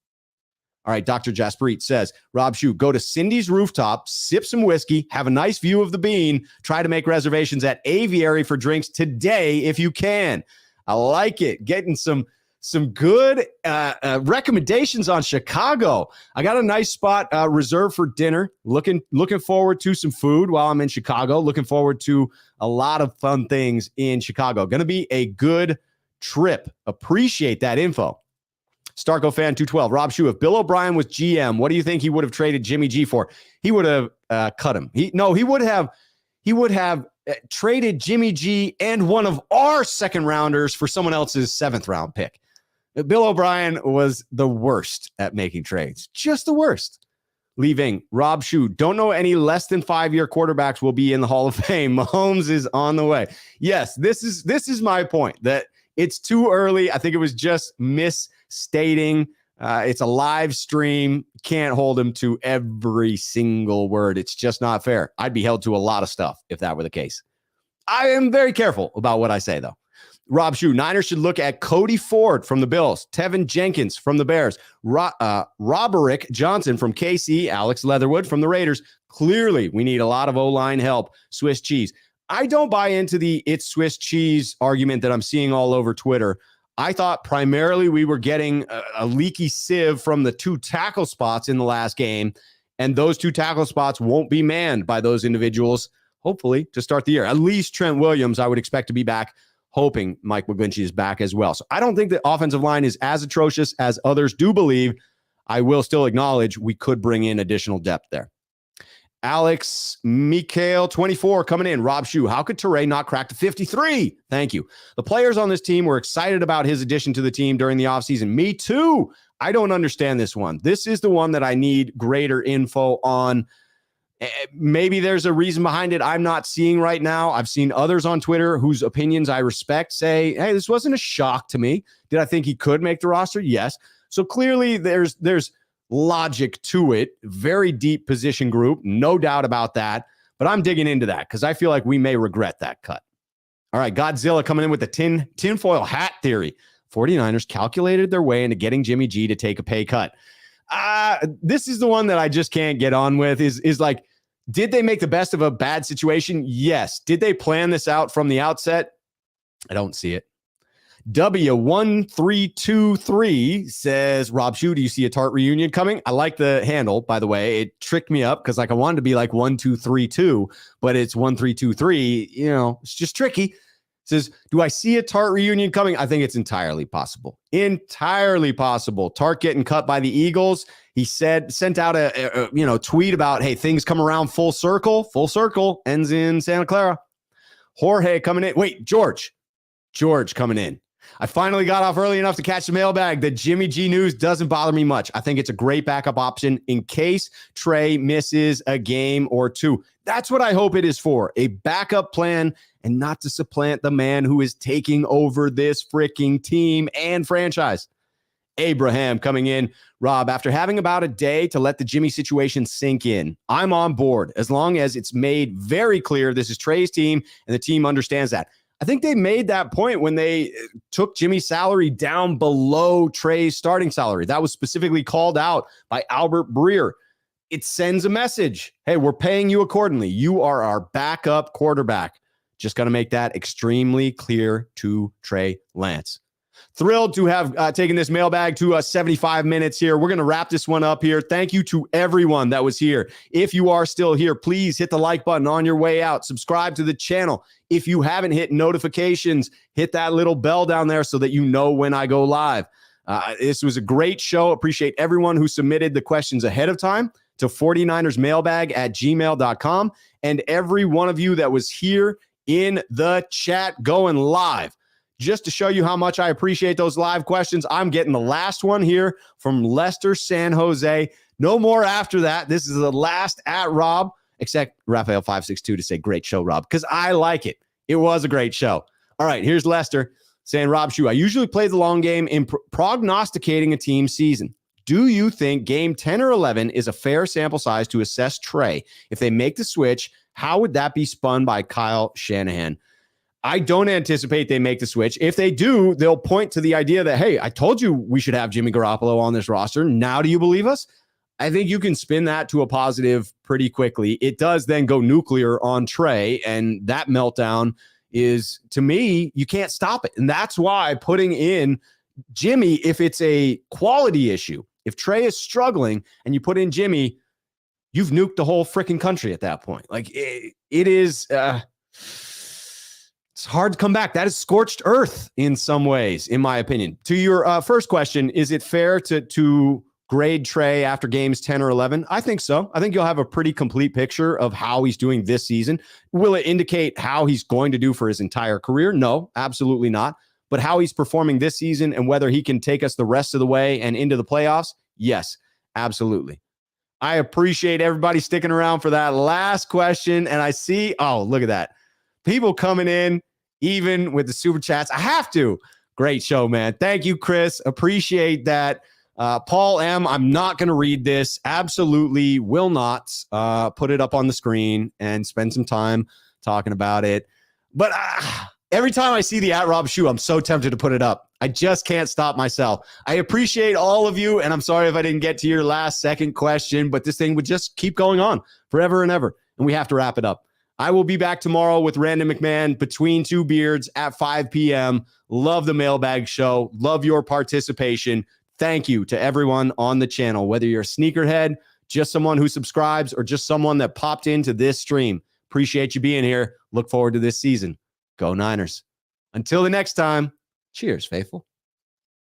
All right, Dr. Jaspreet says, Rob Shoe, go to Cindy's rooftop, sip some whiskey, have a nice view of the bean, try to make reservations at Aviary for drinks today if you can. I like it. Getting some some good recommendations on Chicago. I got a nice spot reserved for dinner. Looking forward to some food while I'm in Chicago. Looking forward to a lot of fun things in Chicago. Going to be a good trip. Appreciate that info. Starco fan 212. Rob Shue, if Bill O'Brien was GM, what do you think he would have traded Jimmy G for? He would have cut him. He would have traded Jimmy G and one of our second rounders for someone else's 7th round pick. Bill O'Brien was the worst at making trades. Just the worst. Leaving Rob Shue. Don't know any less than 5-year quarterbacks will be in the Hall of Fame. Mahomes is on the way. Yes, this is my point, that it's too early. I think it was just misstating. It's a live stream. Can't hold him to every single word. It's just not fair. I'd be held to a lot of stuff if that were the case. I am very careful about what I say, though. Rob Shue, Niners should look at Cody Ford from the Bills, Tevin Jenkins from the Bears, Roderick Johnson from KC, Alex Leatherwood from the Raiders. Clearly, we need a lot of O-line help. Swiss cheese. I don't buy into the it's Swiss cheese argument that I'm seeing all over Twitter. I thought primarily we were getting a leaky sieve from the 2 tackle spots in the last game, and those 2 tackle spots won't be manned by those individuals, hopefully, to start the year. At least Trent Williams, I would expect to be back, hoping Mike McGlinchey is back as well. So I don't think the offensive line is as atrocious as others do believe. I will still acknowledge we could bring in additional depth there. Alex Mikhail 24 coming in. Rob Shue, how could Teray not crack to 53? Thank you. The players on this team were excited about his addition to the team during the offseason. Me too. I don't understand this one. This is the one that I need greater info on. Maybe there's a reason behind it I'm not seeing right now. I've seen others on Twitter whose opinions I respect say, hey, this wasn't a shock to me. Did I think he could make the roster? Yes. So clearly there's logic to it. Very deep position group, no doubt about that. But I'm digging into that because I feel like we may regret that cut. All right, Godzilla coming in with the tinfoil hat theory. 49ers calculated their way into getting Jimmy G to take a pay cut. This is the one that I just can't get on with. Is like, did they make the best of a bad situation? Yes. Did they plan this out from the outset? I don't see it. W1323 says, Rob Shue, do you see a Tart reunion coming? I like the handle, by the way. It tricked me up because like I wanted to be like 1232, but it's 1323. You know, it's just tricky. Says, do I see a Tart reunion coming? I think it's entirely possible. Entirely possible. Tart getting cut by the Eagles. He sent out a tweet about, hey, things come around full circle, ends in Santa Clara. Jorge coming in. Wait, George coming in. I finally got off early enough to catch the mailbag. The Jimmy G news doesn't bother me much. I think it's a great backup option in case Trey misses a game or two. That's what I hope it is for, a backup plan and not to supplant the man who is taking over this freaking team and franchise. Abraham coming in. Rob, after having about a day to let the Jimmy situation sink in, I'm on board as long as it's made very clear this is Trey's team and the team understands that. I think they made that point when they took Jimmy's salary down below Trey's starting salary. That was specifically called out by Albert Breer. It sends a message. Hey, we're paying you accordingly. You are our backup quarterback. Just got to make that extremely clear to Trey Lance. Thrilled to have taken this mailbag to 75 minutes here. We're going to wrap this one up here. Thank you to everyone that was here. If you are still here, please hit the like button on your way out. Subscribe to the channel. If you haven't hit notifications, hit that little bell down there so that you know when I go live. This was a great show. Appreciate everyone who submitted the questions ahead of time to 49ers Mailbag at gmail.com. And every one of you that was here in the chat going live. Just to show you how much I appreciate those live questions, I'm getting the last one here from Lester San Jose. No more after that. This is the last at Rob, except Raphael562 to say, great show, Rob, because I like it. It was a great show. All right, here's Lester saying, Rob Shue, I usually play the long game in prognosticating a team season. Do you think game 10 or 11 is a fair sample size to assess Trey? If they make the switch, how would that be spun by Kyle Shanahan? I don't anticipate they make the switch. If they do, they'll point to the idea that, hey, I told you we should have Jimmy Garoppolo on this roster. Now do you believe us? I think you can spin that to a positive pretty quickly. It does then go nuclear on Trey, and that meltdown is, to me, you can't stop it. And that's why putting in Jimmy, if it's a quality issue, if Trey is struggling and you put in Jimmy, you've nuked the whole freaking country at that point. Like it is, it's hard to come back. That is scorched earth in some ways, in my opinion. To your first question, is it fair to grade Trey after games 10 or 11? I think so. I think you'll have a pretty complete picture of how he's doing this season. Will it indicate how he's going to do for his entire career? No, absolutely not. But how he's performing this season and whether he can take us the rest of the way and into the playoffs, yes, absolutely. I appreciate everybody sticking around for that last question. And I see, oh, look at that. People coming in, even with the super chats. I have to. Great show, man. Thank you, Chris. Appreciate that. Paul M., I'm not going to read this. Absolutely will not put it up on the screen and spend some time talking about it. But every time I see the @RobShoe, I'm so tempted to put it up. I just can't stop myself. I appreciate all of you, and I'm sorry if I didn't get to your last second question, but this thing would just keep going on forever and ever, and we have to wrap it up. I will be back tomorrow with Random McMahon between two beards at 5 p.m. Love the mailbag show. Love your participation. Thank you to everyone on the channel, whether you're a sneakerhead, just someone who subscribes, or just someone that popped into this stream. Appreciate you being here. Look forward to this season. Go Niners. Until the next time, cheers, faithful.